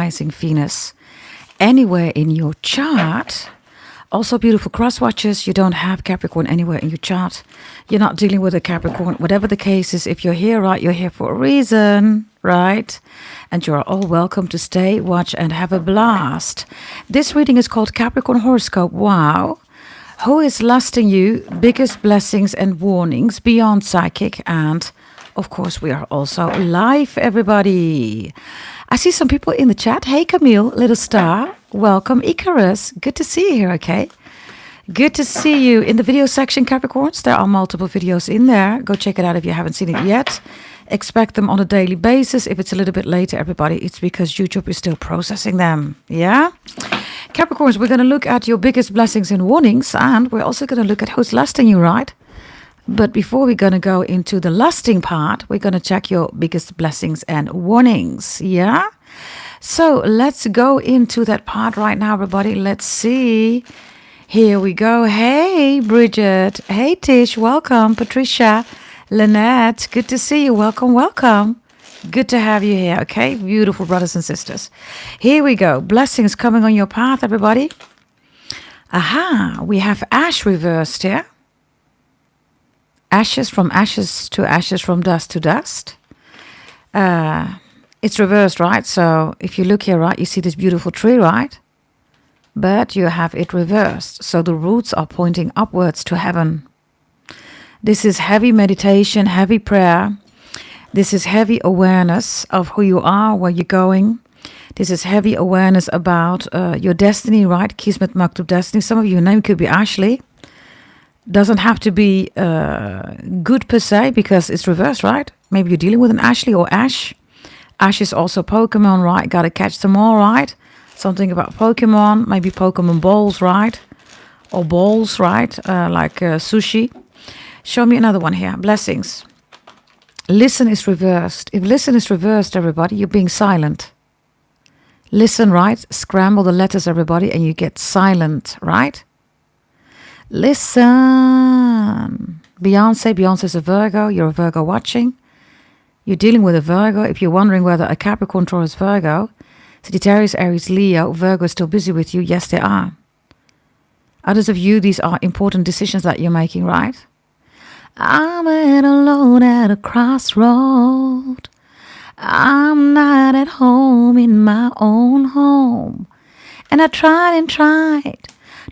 rising Venus anywhere in your chart. Also beautiful cross watchers, you don't have Capricorn anywhere in your chart. You're not dealing with a Capricorn. Whatever the case is, if you're here, right, you're here for a reason, right? And you're all welcome to stay, watch, and have a blast. This reading is called Capricorn Horoscope. Wow. Who is lusting you? Biggest blessings and warnings beyond psychic. And of course, we are also live, everybody. I see some people in the chat. Hey, Camille, little star. Welcome, Icarus. Good to see you here, okay? Good to see you in the video section, Capricorns. There are multiple videos in there. Go check it out if you haven't seen it yet. Expect them on a daily basis. If it's a little bit later, everybody, it's because YouTube is still processing them. Yeah? Capricorns, we're going to look at your biggest blessings and warnings. And we're also going to look at who's lusting you, right? But before we're going to go into the lusting part, we're going to check your biggest blessings and warnings. Yeah? So let's go into that part right now, everybody. Let's see. Here we go. Hey, Bridget. Hey, Tish. Welcome. Patricia. Lynette. Good to see you. Welcome, welcome. Good to have you here. Okay? Beautiful brothers and sisters. Here we go. Blessings coming on your path, everybody. Aha. We have ash reversed here. Ashes from ashes, from dust to dust. It's reversed, right? So if you look here, right, you see this beautiful tree, right? But you have it reversed. So the roots are pointing upwards to heaven. This is heavy meditation, heavy prayer. This is heavy awareness of who you are, where you're going. This is heavy awareness about your destiny, right? Kismet Maktub destiny. Some of your name could be Ashley. Doesn't have to be good per se because it's reversed, right? Maybe you're dealing with an Ashley or Ash. Ash is also Pokemon, right? Gotta catch them all, right? Something about Pokemon, maybe Pokemon balls, right? Or balls, right? Like sushi. Show me another one here. Blessings. Listen is reversed. If listen is reversed, everybody, you're being silent. Listen, right? Scramble the letters, everybody, and you get silent, right? Listen. Beyonce is a Virgo. You're a Virgo watching. You're dealing with a Virgo. If you're wondering whether a Capricorn, Taurus, Virgo, Sagittarius, Aries, Leo, Virgo is still busy with you, yes, they are. Others of you, these are important decisions that you're making, right? I'm alone at a crossroad. I'm not at home in my own home. And I tried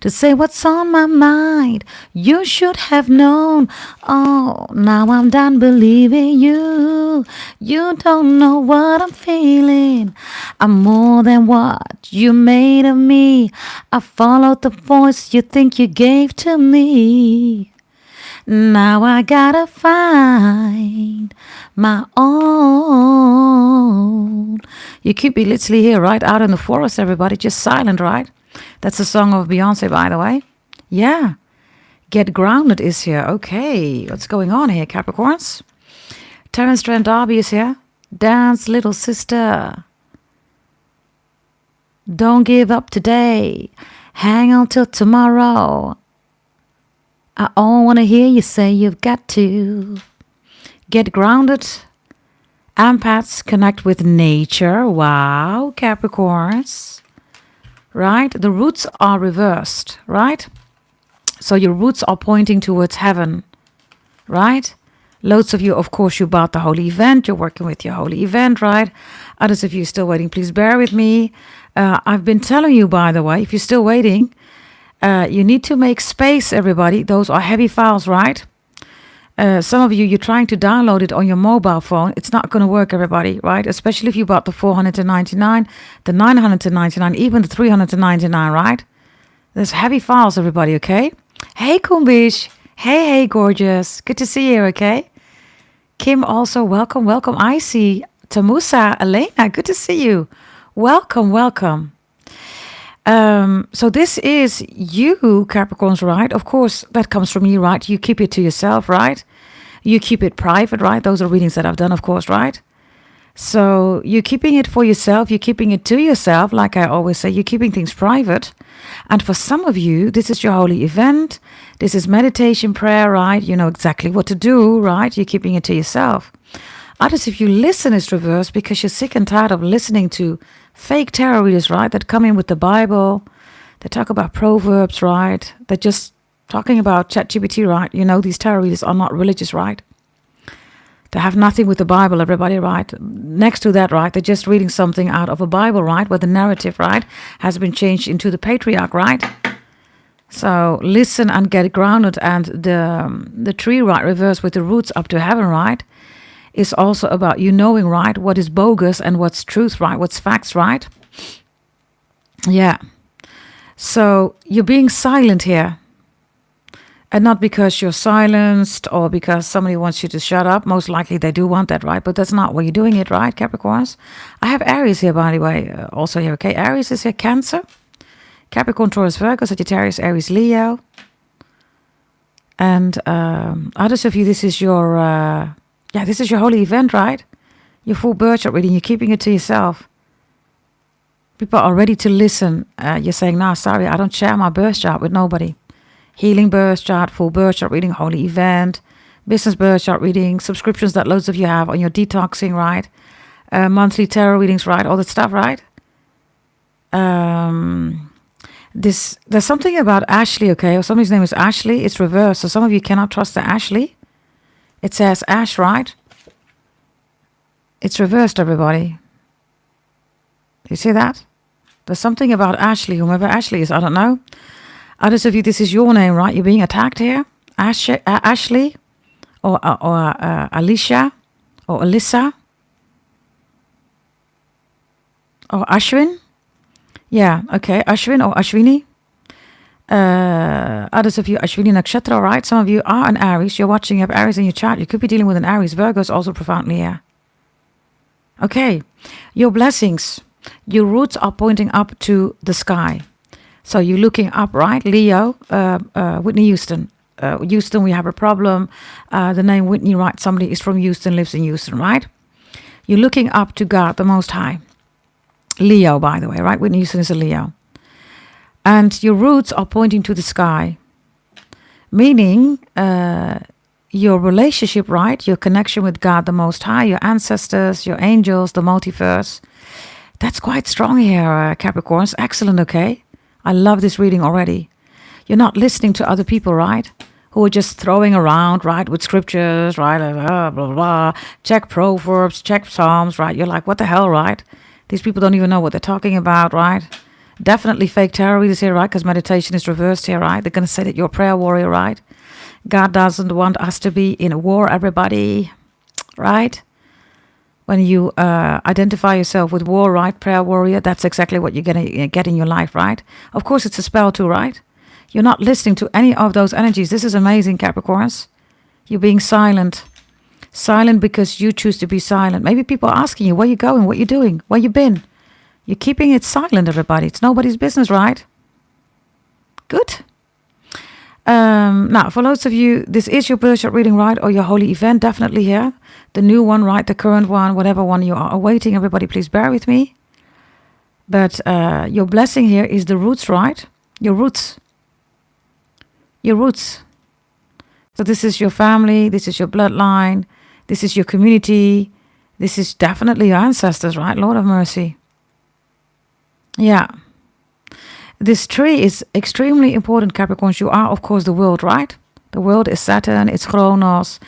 to say what's on my mind. You should have known. Oh, now I'm done believing you. You don't know what I'm feeling. I'm more than what you made of me. I followed the voice you think you gave to me. Now I gotta find my own. You could be literally here, right? Out in the forest, everybody. Just silent, right? That's a song of Beyonce, by the way. Yeah. Get Grounded is here. Okay. What's going on here, Capricorns? Terence Trent D'Arby is here. Dance, little sister. Don't give up today. Hang on till tomorrow. I all want to hear you say you've got to. Get grounded. Empaths connect with nature. Wow, Capricorns. Right? The roots are reversed, right? So your roots are pointing towards heaven, right? Loads of you, of course, you bought the holy event. You're working with your holy event, right? Others of you still waiting. Please bear with me. I've been telling you, by the way, if you're still waiting, you need to make space, everybody. Those are heavy files, right? Some of you, you're trying to download it on your mobile phone. It's not going to work, everybody, right? Especially if you bought the 499, the 999, even the 399, right? There's heavy files, everybody, okay? Hey, Kumbish. Hey, gorgeous. Good to see you, okay? Kim also, welcome. I see Tamusa, Elena, good to see you. Welcome. So this is you, Capricorns, right? Of course, that comes from you, right? You keep it to yourself, right? You keep it private, right? Those are readings that I've done, of course, right? So you're keeping it for yourself. You're keeping it to yourself. Like I always say, you're keeping things private. And for some of you, this is your holy event. This is meditation, prayer, right? You know exactly what to do, right? You're keeping it to yourself. Others, if you listen, is reversed because you're sick and tired of listening to fake tarot readers, right, that come in with the Bible. They talk about proverbs, right? They're just talking about ChatGPT, right? You know, these tarot readers are not religious, right? They have nothing with the Bible, everybody, right? Next to that, right, they're just reading something out of a Bible, right, where the narrative, right, has been changed into the patriarch, right? So listen and get grounded. And the tree, right, reversed with the roots up to heaven, right, is also about you knowing, right, what is bogus and what's truth, right, what's facts, right? Yeah. So you're being silent here. And not because you're silenced or because somebody wants you to shut up. Most likely they do want that, right? But that's not why you're doing it, right, Capricorns? I have Aries here, by the way, also here, okay? Aries is here, Cancer. Capricorn, Taurus, Virgo, Sagittarius, Aries, Leo. And others of you, this is your holy event, right? Your full birth chart reading, you're keeping it to yourself. People are ready to listen. You're saying, no, sorry, I don't share my birth chart with nobody. Healing birth chart, full birth chart reading, holy event, business birth chart reading, subscriptions that loads of you have on your detoxing, right? Monthly tarot readings, right? All that stuff, right? There's something about Ashley, okay? Or somebody's name is Ashley. It's reversed. So some of you cannot trust the Ashley. It says Ash, right? It's reversed, everybody. You see that? There's something about Ashley, whomever Ashley is, I don't know. Others of you, this is your name, right? You're being attacked here. Ashley or Alicia or Alyssa or Ashwin. Yeah, okay. Ashwin or Ashwini. Others of you, Ashwini Nakshatra, right? Some of you are an Aries. You're watching, you have Aries in your chart. You could be dealing with an Aries. Virgo is also profoundly here. Okay. Your blessings. Your roots are pointing up to the sky. So you're looking up, right? Leo, Whitney Houston. Houston, we have a problem. The name Whitney, right? Somebody is from Houston, lives in Houston, right? You're looking up to God, the Most High. Leo, by the way, right? Whitney Houston is a Leo. And your roots are pointing to the sky. Meaning your relationship, right? Your connection with God, the Most High, your ancestors, your angels, the multiverse. That's quite strong here, Capricorns. Excellent, okay? I love this reading already. You're not listening to other people, right? Who are just throwing around, right, with scriptures, right? Blah, blah, blah. Check Proverbs, check Psalms, right? You're like, what the hell, right? These people don't even know what they're talking about, right? Definitely fake tarot readers here, right? Because meditation is reversed here, right? They're going to say that you're a prayer warrior, right? God doesn't want us to be in a war, everybody, right? When you identify yourself with war, right, prayer warrior, that's exactly what you're going to get in your life, right? Of course, it's a spell too, right? You're not listening to any of those energies. This is amazing, Capricorns. You're being silent. Silent because you choose to be silent. Maybe people are asking you, where you going, what you doing, where you been. You're keeping it silent, everybody. It's nobody's business, right? Good. Now, for loads of you, this is your birth chart reading, right? Or your holy event, definitely here. The new one, right? The current one, whatever one you are awaiting. Everybody, please bear with me. But your blessing here is the roots, right? Your roots. Your roots. So this is your family. This is your bloodline. This is your community. This is definitely your ancestors, right? Lord of mercy. Yeah. This tree is extremely important, Capricorns. You are, of course, the world, right? The world is Saturn, it's Chronos,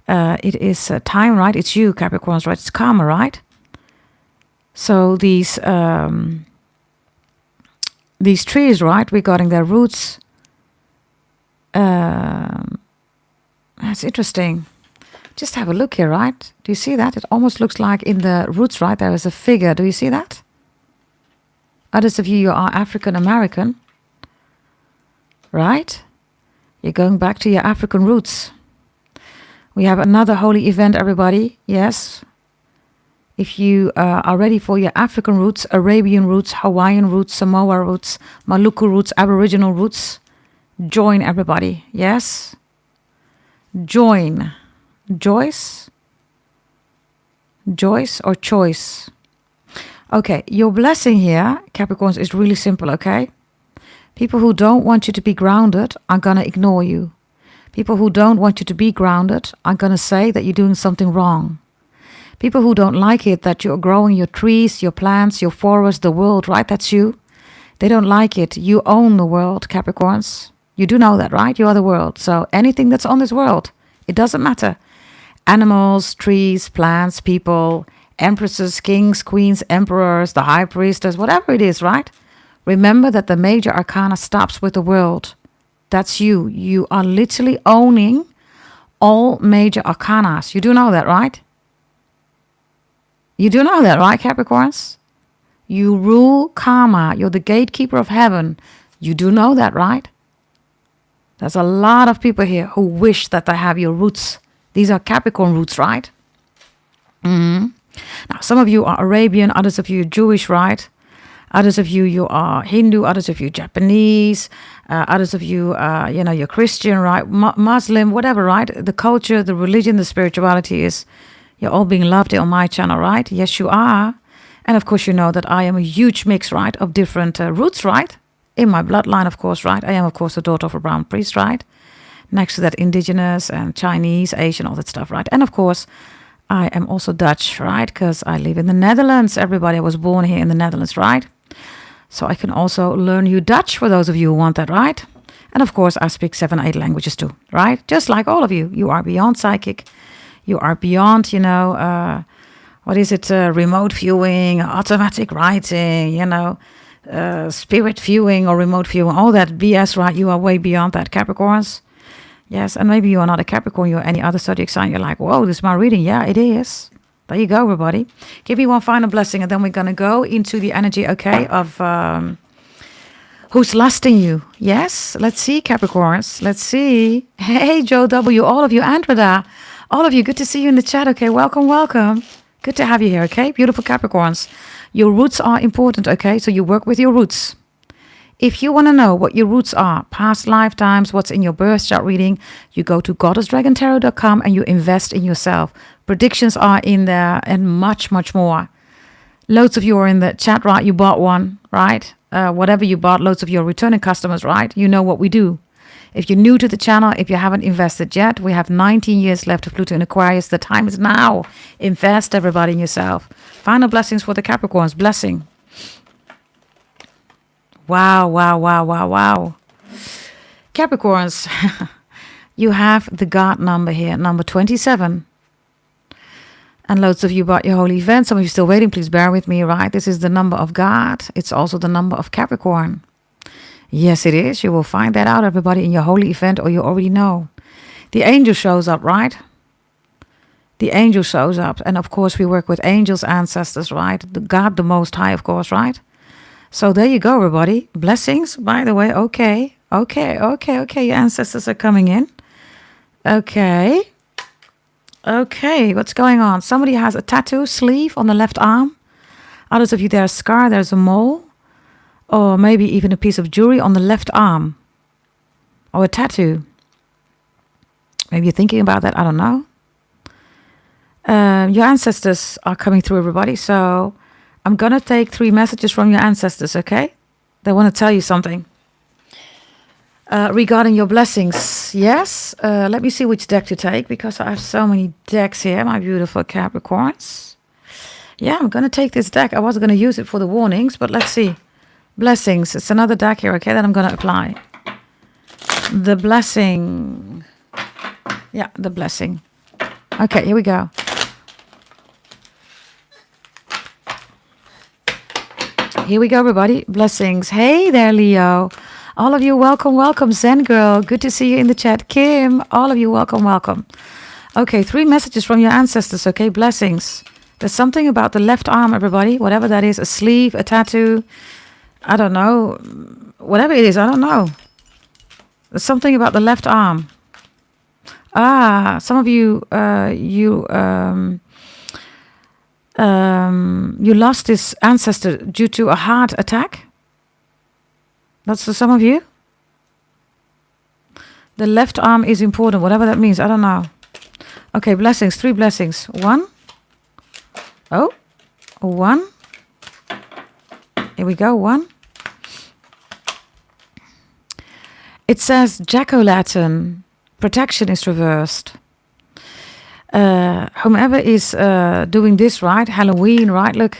it is time, right? It's you, Capricorns, right? It's karma, right? So these trees, right, regarding their roots, that's interesting. Just have a look here, right? Do you see that? It almost looks like in the roots, right? There is a figure. Do you see that? Others of you are African American, right? You're going back to your African roots. We have another holy event, everybody. Yes. If you are ready for your African roots, Arabian roots, Hawaiian roots, Samoa roots, Maluku roots, Aboriginal roots, join everybody. Yes. Join. Joyce or choice? Okay, your blessing here, Capricorns, is really simple, okay? People who don't want you to be grounded are going to ignore you. People who don't want you to be grounded are going to say that you're doing something wrong. People who don't like it, that you're growing your trees, your plants, your forest, the world, right? That's you. They don't like it. You own the world, Capricorns. You do know that, right? You are the world. So anything that's on this world, it doesn't matter. Animals, trees, plants, people, empresses, kings, queens, emperors, the high priestess, whatever it is, right? Remember that the major arcana stops with the world. That's you. You are literally owning all major arcanas. You do know that, right? You do know that, right, Capricorns? You rule karma. You're the gatekeeper of heaven. You do know that, right? There's a lot of people here who wish that they have your roots. These are Capricorn roots, right? Now, some of you are Arabian, others of you are Jewish, right? Others of you are Hindu, others of you Japanese, others of you, you're Christian, right? Muslim, whatever, right? The culture, the religion, the spirituality is, you're all being loved on my channel, right? Yes, you are. And of course, you know that I am a huge mix, right, of different roots, right? In my bloodline, of course, right? I am, of course, the daughter of a brown priest, right? Next to that, indigenous and Chinese, Asian, all that stuff, right? And of course, I am also Dutch, right? Because I live in the Netherlands. Everybody, I was born here in the Netherlands, right? So I can also learn you Dutch for those of you who want that, right? And of course, I speak 7, 8 languages too, right? Just like all of you. You are beyond psychic. You are beyond, remote viewing, automatic writing, spirit viewing or remote viewing, all that BS, right? You are way beyond that, Capricorns. Yes, and maybe you are not a Capricorn, you're any other zodiac sign. You're like, whoa, this is my reading. Yeah, it is. There you go, everybody. Give me one final blessing, and then we're going to go into the energy, okay, of who's lusting you. Yes, let's see, Capricorns. Let's see. Hey, Joe W., all of you, Andreda, all of you, good to see you in the chat, okay? Welcome, welcome. Good to have you here, okay? Beautiful Capricorns. Your roots are important, okay? So you work with your roots. If you want to know what your roots are, past lifetimes, what's in your birth chart reading, you go to goddessdragontarot.com and you invest in yourself. Predictions are in there and much, much more. Loads of you are in the chat, right? You bought one, right? Whatever you bought, loads of you are returning customers, right? You know what we do. If you're new to the channel, if you haven't invested yet, we have 19 years left of Pluto in Aquarius. The time is now. Invest, everybody, in yourself. Final blessings for the Capricorns. Blessing. Wow, wow, wow, wow, wow. Capricorns, you have the God number here, number 27. And loads of you bought your holy event. Some of you still waiting. Please bear with me, right? This is the number of God. It's also the number of Capricorn. Yes, it is. You will find that out, everybody, in your holy event, or you already know. The angel shows up, right? The angel shows up. And of course, we work with angels, ancestors, right? The God, the Most High, of course, right? So there you go, everybody. Blessings, by the way. Okay. Your ancestors are coming in. Okay. What's going on? Somebody has a tattoo sleeve on the left arm. Others of you, there's a scar, there's a mole. Or maybe even a piece of jewelry on the left arm. Or a tattoo. Maybe you're thinking about that. I don't know. Your ancestors are coming through, everybody. So I'm going to take 3 messages from your ancestors, okay? They want to tell you something. Regarding your blessings. Yes. Let me see which deck to take, because I have so many decks here, my beautiful Capricorns. Yeah, I'm going to take this deck. I was going to use it for the warnings, but let's see. Blessings. It's another deck here, okay, that I'm going to apply. The blessing. Yeah, the blessing. Okay, here we go. Here we go, everybody. Blessings. Hey there, Leo. All of you, welcome, welcome. Zen Girl, good to see you in the chat. Kim, all of you, welcome, welcome. Okay, 3 messages from your ancestors, okay? Blessings. There's something about the left arm, everybody. Whatever that is, a sleeve, a tattoo. I don't know. Whatever it is, I don't know. There's something about the left arm. Some of you, you lost this ancestor due to a heart attack. That's for some of you. The left arm is important, whatever that means. I don't know. Okay, blessings. 3 blessings. 1. Oh, 1. Here we go. 1. It says jack-o'-lantern. Protection is reversed. Whomever is doing this, right? Halloween, right? Look,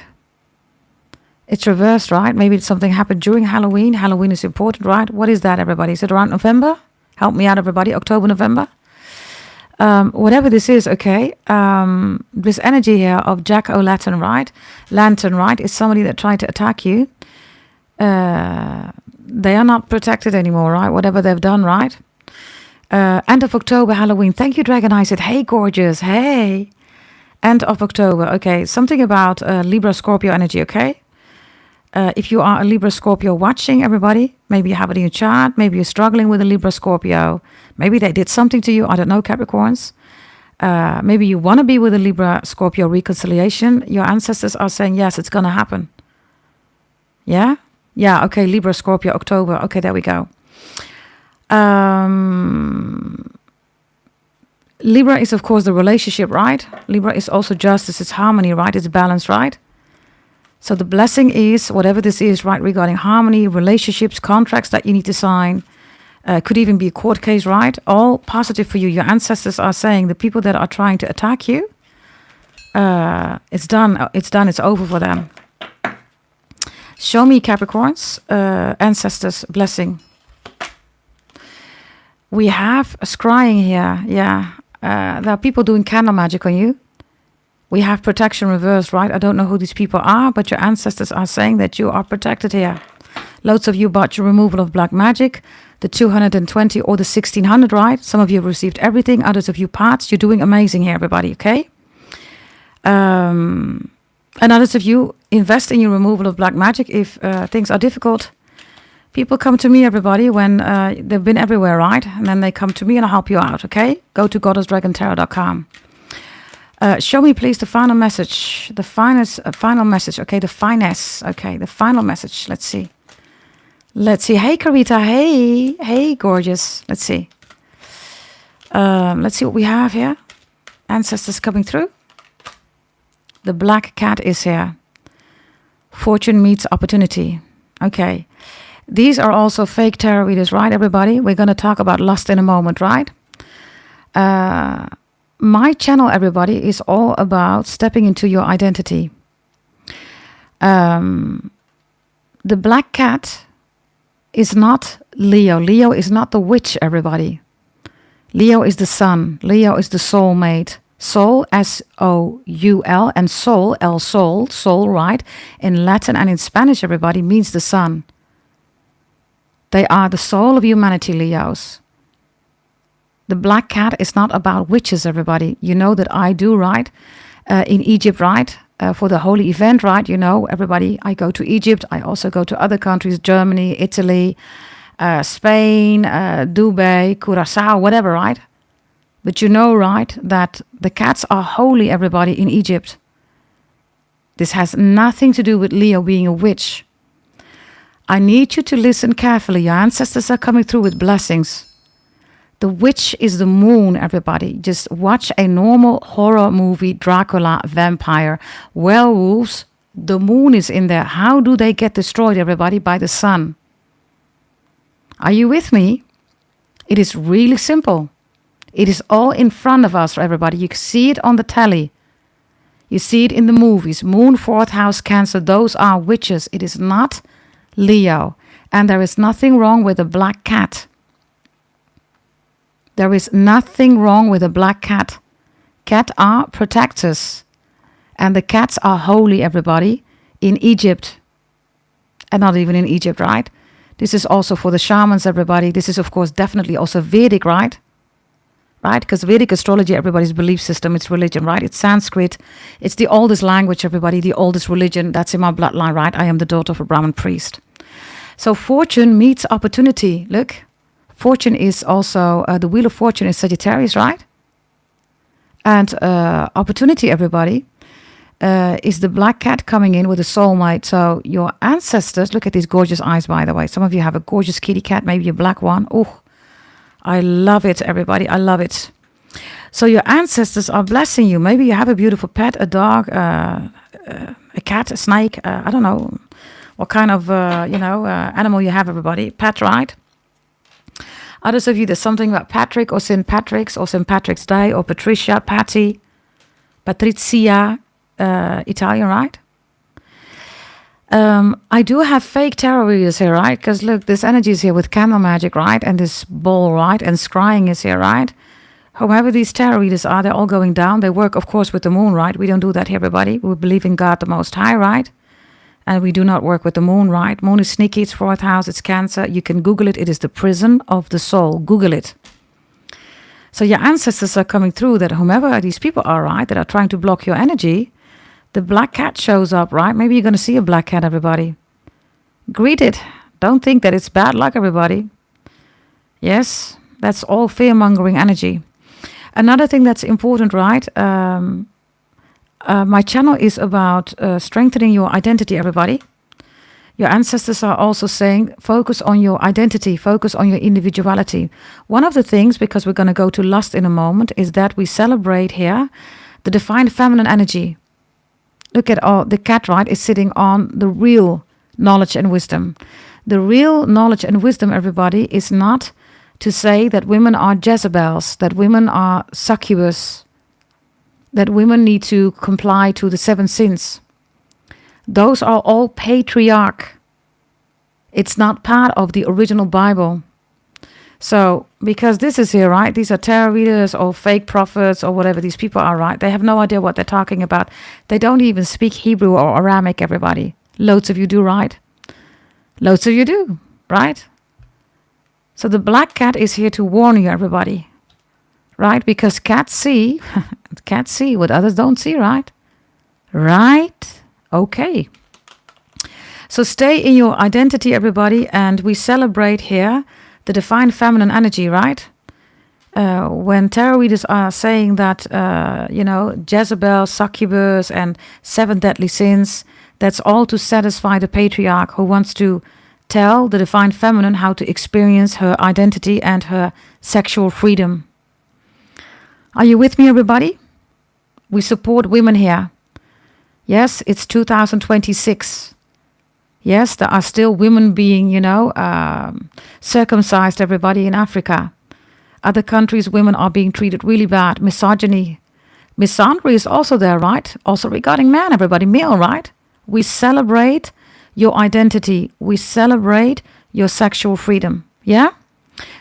it's reversed, right? Maybe something happened during Halloween. Halloween is important, right? What is that, everybody? Is it around November? Help me out, everybody. October, November? Whatever this is, okay. This energy here of Jack-o'-lantern, right? Lantern, right? Is somebody that tried to attack you. They are not protected anymore, right? Whatever they've done, right? End of October, Halloween. Thank you, Dragon. I said, hey, gorgeous. Hey. End of October. Okay. Something about Libra Scorpio energy, okay? If you are a Libra Scorpio watching, everybody, maybe you have it in your chart. Maybe you're struggling with a Libra Scorpio. Maybe they did something to you. I don't know, Capricorns. Maybe you want to be with a Libra Scorpio reconciliation. Your ancestors are saying, yes, it's going to happen. Yeah? Yeah, okay, Libra Scorpio, October. Okay, there we go. Libra is, of course, the relationship, right? Libra is also justice. It's harmony, right? It's balance, right? So the blessing is, whatever this is, right, regarding harmony, relationships, contracts that you need to sign, could even be a court case, right? All positive for you. Your ancestors are saying the people that are trying to attack you, it's done, it's over for them. Show me, Capricorns, ancestors' blessing. We have a scrying here, yeah. There are people doing candle magic on you. We have protection reversed, right? I don't know who these people are, but your ancestors are saying that you are protected here. Loads of you bought your removal of black magic, the 220 or the 1600, right? Some of you have received everything, others of you parts. You're doing amazing here, everybody, okay? And others of you invest in your removal of black magic if things are difficult. People come to me, everybody, when they've been everywhere, right? And then they come to me and I'll help you out, okay? Go to goddessdragontarot.com. Show me, please, the final message. The finest, final message. Okay, the finesse. Okay, the final message. Let's see. Let's see. Hey, Carita. Hey. Hey, gorgeous. Let's see. Let's see what we have here. Ancestors coming through. The black cat is here. Fortune meets opportunity. Okay. These are also fake tarot readers, right, everybody? We're going to talk about lust in a moment, right? My channel, everybody, is all about stepping into your identity. The black cat is not Leo. Leo is not the witch, everybody. Leo is the sun. Leo is the soulmate. Soul, S-O-U-L, and soul, L-soul, soul, right? In Latin and in Spanish, everybody, means the sun. They are the soul of humanity, Leos. The black cat is not about witches, everybody. You know that I do, right? In Egypt, right? For the holy event, right? You know, everybody, I go to Egypt. I also go to other countries, Germany, Italy, Spain, Dubai, Curacao, whatever, right? But you know, right, that the cats are holy, everybody, in Egypt. This has nothing to do with Leo being a witch. I need you to listen carefully. Your ancestors are coming through with blessings. The witch is the moon, everybody. Just watch a normal horror movie, Dracula, vampire, werewolves. The moon is in there. How do they get destroyed, everybody? By the sun. Are you with me? It is really simple. It is all in front of us, everybody. You can see it on the telly. You see it in the movies. Moon, fourth house, Cancer. Those are witches. It is not Leo. And there is nothing wrong with a black cat. There is nothing wrong with a black cat. Cats are protectors. And the cats are holy, everybody, in Egypt. And not even in Egypt, right? This is also for the shamans, everybody. This is, of course, definitely also Vedic, right? Right? Because Vedic astrology, everybody's belief system, it's religion, right? It's Sanskrit. It's the oldest language, everybody, the oldest religion. That's in my bloodline, right? I am the daughter of a Brahmin priest. So fortune meets opportunity. Look, fortune is also, the wheel of fortune is Sagittarius, right? And opportunity, everybody, is the black cat coming in with a soulmate. So your ancestors, look at these gorgeous eyes, by the way. Some of you have a gorgeous kitty cat, maybe a black one. Oh, I love it, everybody. I love it. So your ancestors are blessing you. Maybe you have a beautiful pet, a dog, a cat, a snake. I don't know what kind of, animal you have, everybody. Pet, right? Others of you, there's something about Patrick or St. Patrick's Day or Patricia, Patty. Patrizia, Italian, right? I do have fake tarot readers here, right? Because look, this energy is here with candle magic, right? And this ball, right? And scrying is here, right? Whoever these tarot readers are, they're all going down. They work, of course, with the moon, right? We don't do that here, everybody. We believe in God the Most High, right? And we do not work with the moon, right? Moon is sneaky, it's 4th house, it's Cancer. You can Google it. It is the prison of the soul. Google it. So your ancestors are coming through, that whomever these people are, right, that are trying to block your energy, the black cat shows up, right? Maybe you're going to see a black cat, everybody. Greet it. Don't think that it's bad luck, everybody. Yes, that's all fear-mongering energy. Another thing that's important, right? My channel is about strengthening your identity, everybody. Your ancestors are also saying, focus on your identity, focus on your individuality. One of the things, because we're going to go to lust in a moment, is that we celebrate here the divine feminine energy. Look at all the cat, right, is sitting on the real knowledge and wisdom. The real knowledge and wisdom, everybody, is not to say that women are Jezebels, that women are succubus, that women need to comply to the 7 sins. Those are all patriarch. It's not part of the original Bible. So, because this is here, right? These are tarot readers or fake prophets or whatever these people are, right? They have no idea what they're talking about. They don't even speak Hebrew or Aramaic, everybody. Loads of you do, right? Loads of you do, right? So the black cat is here to warn you, everybody. Right? Because cats see what others don't see, right? Right? Okay. So stay in your identity, everybody, and we celebrate here the divine feminine energy, right? When tarot readers are saying that, Jezebel, succubus, and 7 deadly sins, that's all to satisfy the patriarch who wants to tell the divine feminine how to experience her identity and her sexual freedom. Are you with me, everybody? We support women here. Yes, it's 2026. Yes, there are still women being, circumcised, everybody, in Africa. Other countries, women are being treated really bad. Misogyny. Misandry is also there, right? Also regarding men, everybody, male, right? We celebrate your identity. We celebrate your sexual freedom. Yeah?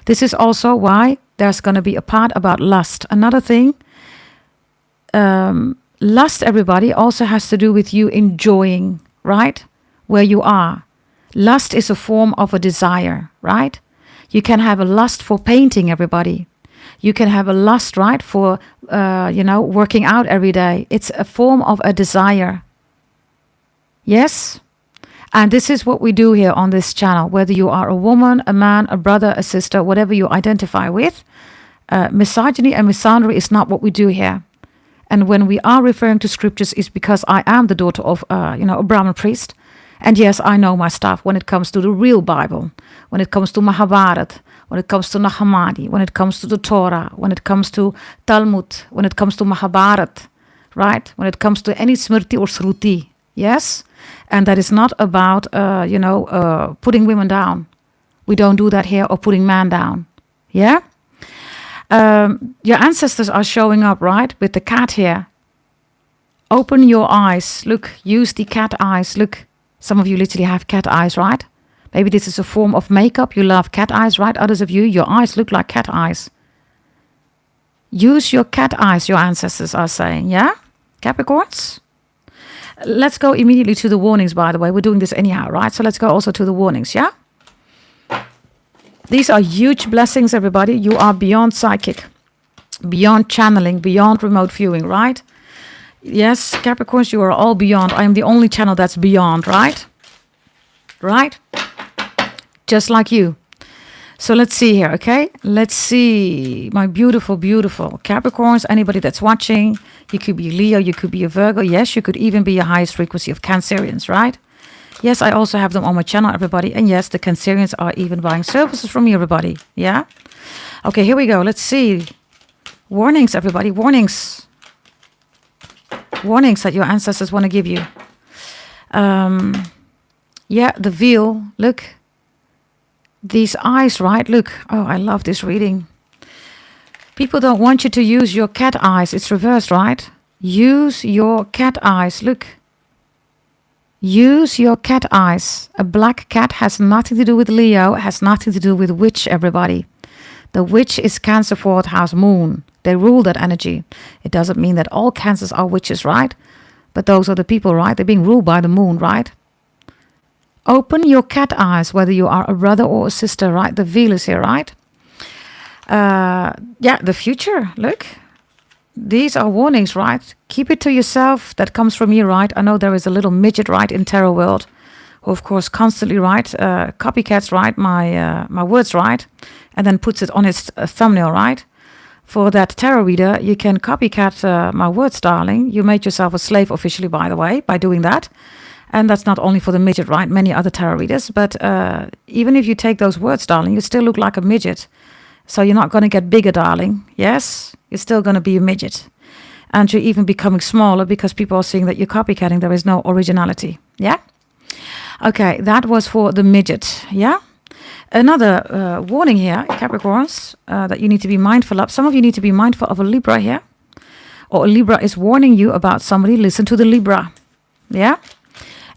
This is also why there's going to be a part about lust. Another thing, lust, everybody, also has to do with you enjoying, right? Where you are. Lust is a form of a desire, right? You can have a lust for painting, everybody. You can have a lust, right, for, working out every day. It's a form of a desire. Yes? And this is what we do here on this channel. Whether you are a woman, a man, a brother, a sister, whatever you identify with, misogyny and misandry is not what we do here. And when we are referring to scriptures, it's because I am the daughter of, a Brahmin priest. And yes, I know my stuff when it comes to the real Bible, when it comes to Mahabharata, when it comes to Nag Hammadi, when it comes to the Torah, when it comes to Talmud, when it comes to Mahabharata, right? When it comes to any Smriti or Shruti, yes? And that is not about, putting women down. We don't do that here, or putting men down, yeah? Your ancestors are showing up, right, with the cat here. Open your eyes. Look, use the cat eyes. Look, some of you literally have cat eyes, right? Maybe this is a form of makeup. You love cat eyes, right? Others of you, your eyes look like cat eyes. Use your cat eyes, your ancestors are saying, yeah? Capricorns? Let's go immediately to the warnings, by the way. We're doing this anyhow, right? So let's go also to the warnings, yeah? These are huge blessings, everybody. You are beyond psychic, beyond channeling, beyond remote viewing, right? Yes, Capricorns, you are all beyond. I am the only channel that's beyond, right? Right? Just like you. So let's see here, okay? Let's see, my beautiful, beautiful Capricorns. Anybody that's watching, you could be Leo, you could be a Virgo. Yes, you could even be a highest frequency of Cancerians, right? Yes, I also have them on my channel, everybody. And yes, the Cancerians are even buying services from me, everybody. Yeah? Okay, here we go. Let's see. Warnings, everybody. Warnings. Warnings that your ancestors want to give you. Yeah, the veil. Look. These eyes, right? Look. Oh, I love this reading. People don't want you to use your cat eyes. It's reversed, right? Use your cat eyes. Look. Use your cat eyes. A black cat has nothing to do with Leo, has nothing to do with witch, everybody. The witch is Cancer 4th house moon. They rule that energy. It doesn't mean that all Cancers are witches, right? But those are the people, right? They're being ruled by the moon, right? Open your cat eyes, whether you are a brother or a sister, right? The veil is here, right? Yeah, the future, look. These are warnings, right? Keep it to yourself. That comes from you, right? I know there is a little midget, right, in tarot world, who of course constantly, right, copycats, right, my words, right, and then puts it on his thumbnail, right? For that tarot reader, you can copycat my words, darling. You made yourself a slave officially, by the way, by doing that. And that's not only for the midget, right? Many other tarot readers. But even if you take those words, darling, you still look like a midget. So you're not going to get bigger, darling. Yes? You're still going to be a midget. And you're even becoming smaller because people are seeing that you're copycatting. There is no originality. Yeah? Okay, that was for the midget. Yeah? Another warning here, Capricorns, that you need to be mindful of. Some of you need to be mindful of a Libra here. Or a Libra is warning you about somebody. Listen to the Libra. Yeah?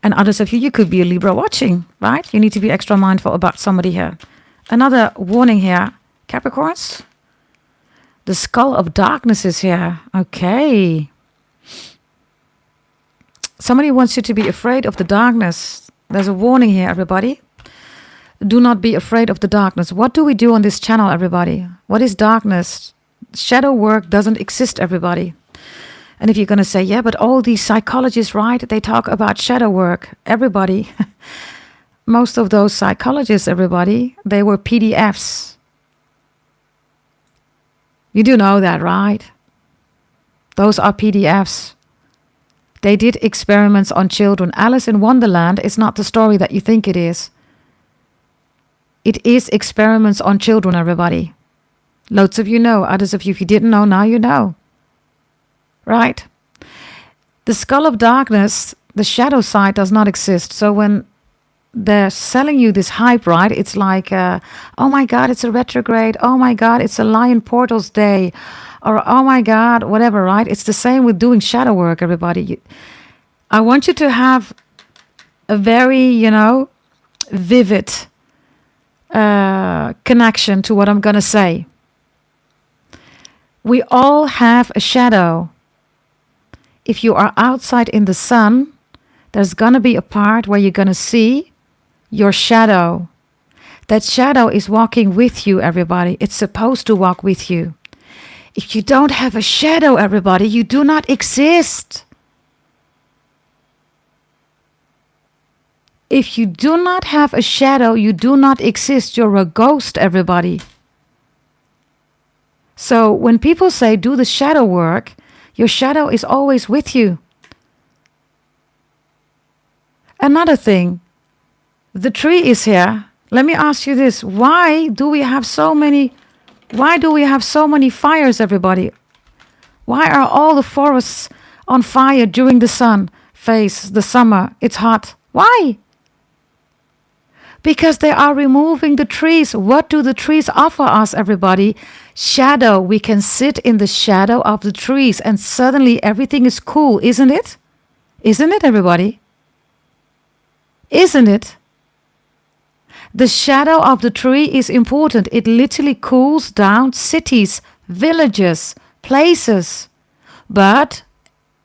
And others of you, you could be a Libra watching, right? You need to be extra mindful about somebody here. Another warning here, Capricorns. The skull of darkness is here. Okay. Somebody wants you to be afraid of the darkness. There's a warning here, everybody. Do not be afraid of the darkness. What do we do on this channel, everybody? What is darkness? Shadow work doesn't exist, everybody. And if you're going to say, yeah, but all these psychologists, right, they talk about shadow work. Everybody, most of those psychologists, everybody, they were PDFs. You do know that, right? Those are PDFs. They did experiments on children. Alice in Wonderland is not the story that you think it is. It is experiments on children, everybody. Loads of you know. Others of you, if you didn't know, now you know. Right? The skull of darkness, the shadow side does not exist. So when they're selling you this hype, right? It's like, oh my God, it's a retrograde. Oh my God, it's a Lion Portals day. Or oh my God, whatever, right? It's the same with doing shadow work, everybody. I want you to have a very, vivid connection to what I'm going to say. We all have a shadow. If you are outside in the sun, there's going to be a part where you're going to see your shadow. That shadow is walking with you, everybody. It's supposed to walk with you. If you don't have a shadow, everybody, you do not exist. If you do not have a shadow, you do not exist. You're a ghost, everybody. So when people say do the shadow work, your shadow is always with you. Another thing, the tree is here. Let me ask you this. Why do we have so many fires, everybody? Why are all the forests on fire during the the summer? It's hot. Why? Because they are removing the trees. What do the trees offer us, everybody? Shadow. We can sit in the shadow of the trees and suddenly everything is cool, isn't it? Isn't it, everybody? Isn't it? The shadow of the tree is important. It literally cools down cities, villages, places. But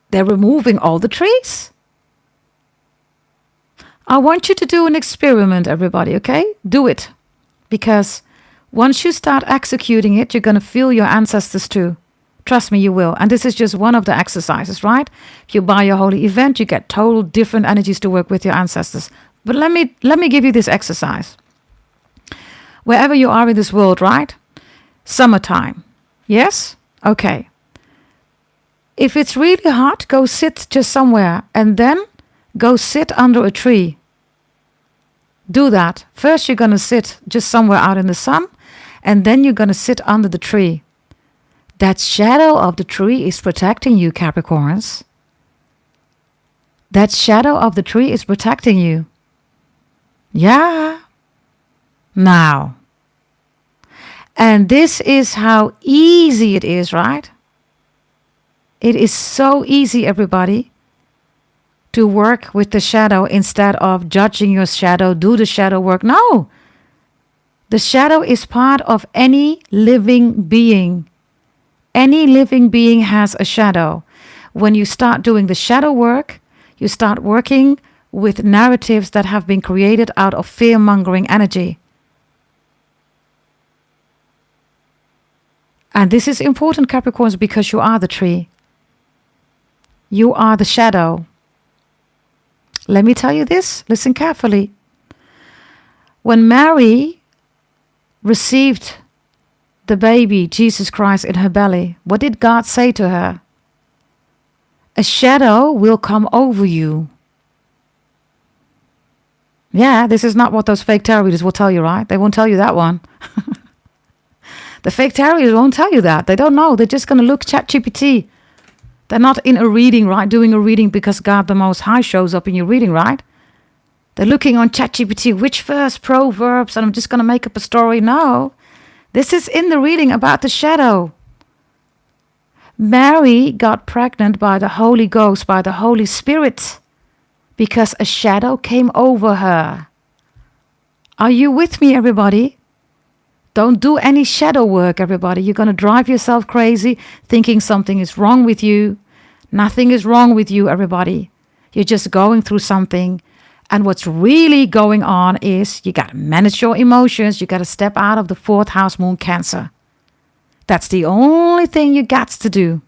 they're removing all the trees. I want you to do an experiment, everybody, okay? Do it. Because once you start executing it, you're going to feel your ancestors too. Trust me, you will. And this is just one of the exercises, right? If you buy a holy event, you get total different energies to work with your ancestors. But let me give you this exercise. Wherever you are in this world, right? Summertime. Yes? Okay. If it's really hot, go sit just somewhere and then go sit under a tree. Do that. First, you're going to sit just somewhere out in the sun, and then you're going to sit under the tree. That shadow of the tree is protecting you, Capricorns. That shadow of the tree is protecting you. Yeah. Now. And this is how easy it is, right? It is so easy, everybody, to work with the shadow instead of judging your shadow, do the shadow work. No. The shadow is part of any living being. Any living being has a shadow. When you start doing the shadow work, you start working with narratives that have been created out of fear-mongering energy. And this is important, Capricorns, because you are the tree. You are the shadow. Let me tell you this. Listen carefully. When Mary received the baby, Jesus Christ, in her belly, what did God say to her? A shadow will come over you. Yeah, this is not what those fake tarot readers will tell you, right? They won't tell you that one. The fake tarot readers won't tell you that. They don't know. They're just going to look ChatGPT. They're not in a reading, right? Doing a reading because God the Most High shows up in your reading, right? They're looking on ChatGPT, which verse, Proverbs, and I'm just going to make up a story. No, this is in the reading about the shadow. Mary got pregnant by the Holy Ghost, by the Holy Spirit, because a shadow came over her. Are you with me, everybody? Don't do any shadow work, everybody. You're going to drive yourself crazy thinking something is wrong with you. Nothing is wrong with you, everybody. You're just going through something. And what's really going on is you got to manage your emotions. You got to step out of the 4th house moon Cancer. That's the only thing you got to do.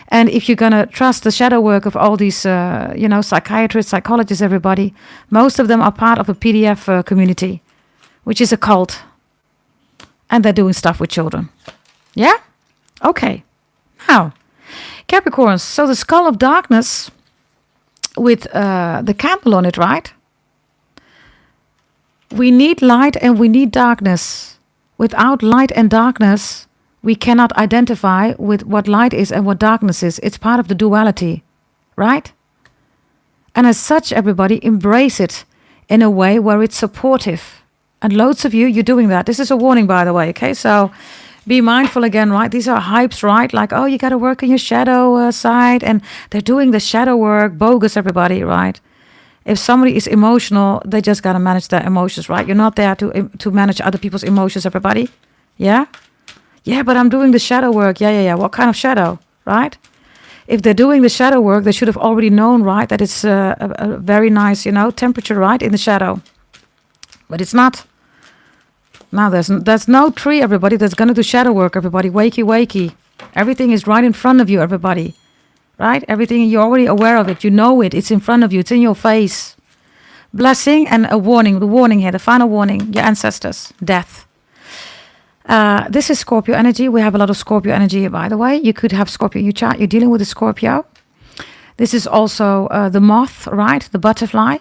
And if you're going to trust the shadow work of all these, psychiatrists, psychologists, everybody, most of them are part of a PDF community, which is a cult. And they're doing stuff with children. Yeah? Okay. Now, Capricorns, so the skull of darkness with the candle on it, right? We need light and we need darkness. Without light and darkness, we cannot identify with what light is and what darkness is. It's part of the duality, right? And as such, everybody, embrace it in a way where it's supportive. And loads of you're doing that. This is a warning, by the way, okay? So be mindful again, right? These are hypes, right? Like, oh, you got to work on your shadow side. And they're doing the shadow work. Bogus, everybody, right? If somebody is emotional, they just got to manage their emotions, right? You're not there to manage other people's emotions, everybody. Yeah? Yeah, but I'm doing the shadow work. Yeah. What kind of shadow, right? If they're doing the shadow work, they should have already known, right? That it's a very nice, temperature, right? In the shadow. But it's not. Now there's no tree, everybody, that's going to do shadow work, everybody. Wakey. Everything is right in front of you, everybody. Right? Everything, you're already aware of it. You know it. It's in front of you. It's in your face. Blessing and a warning. The warning here, the final warning. Your ancestors. Death. This is Scorpio energy. We have a lot of Scorpio energy here, by the way. You could have Scorpio in your chart. You're dealing with a Scorpio. This is also the moth, right? The butterfly.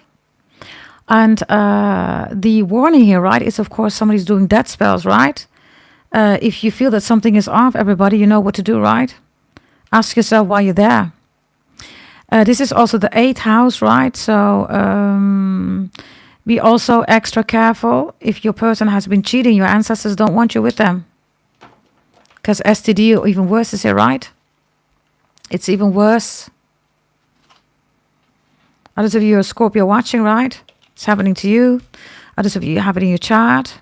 And the warning here, right, is of course somebody's doing death spells, right? If you feel that something is off, everybody, you know what to do, right? Ask yourself why you're there. This is also the 8th house, right? So be also extra careful. If your person has been cheating, your ancestors don't want you with them. Because STD or even worse is here, right? It's even worse. Others of you are Scorpio watching, right? It's happening to you. Others of you have it in your chart.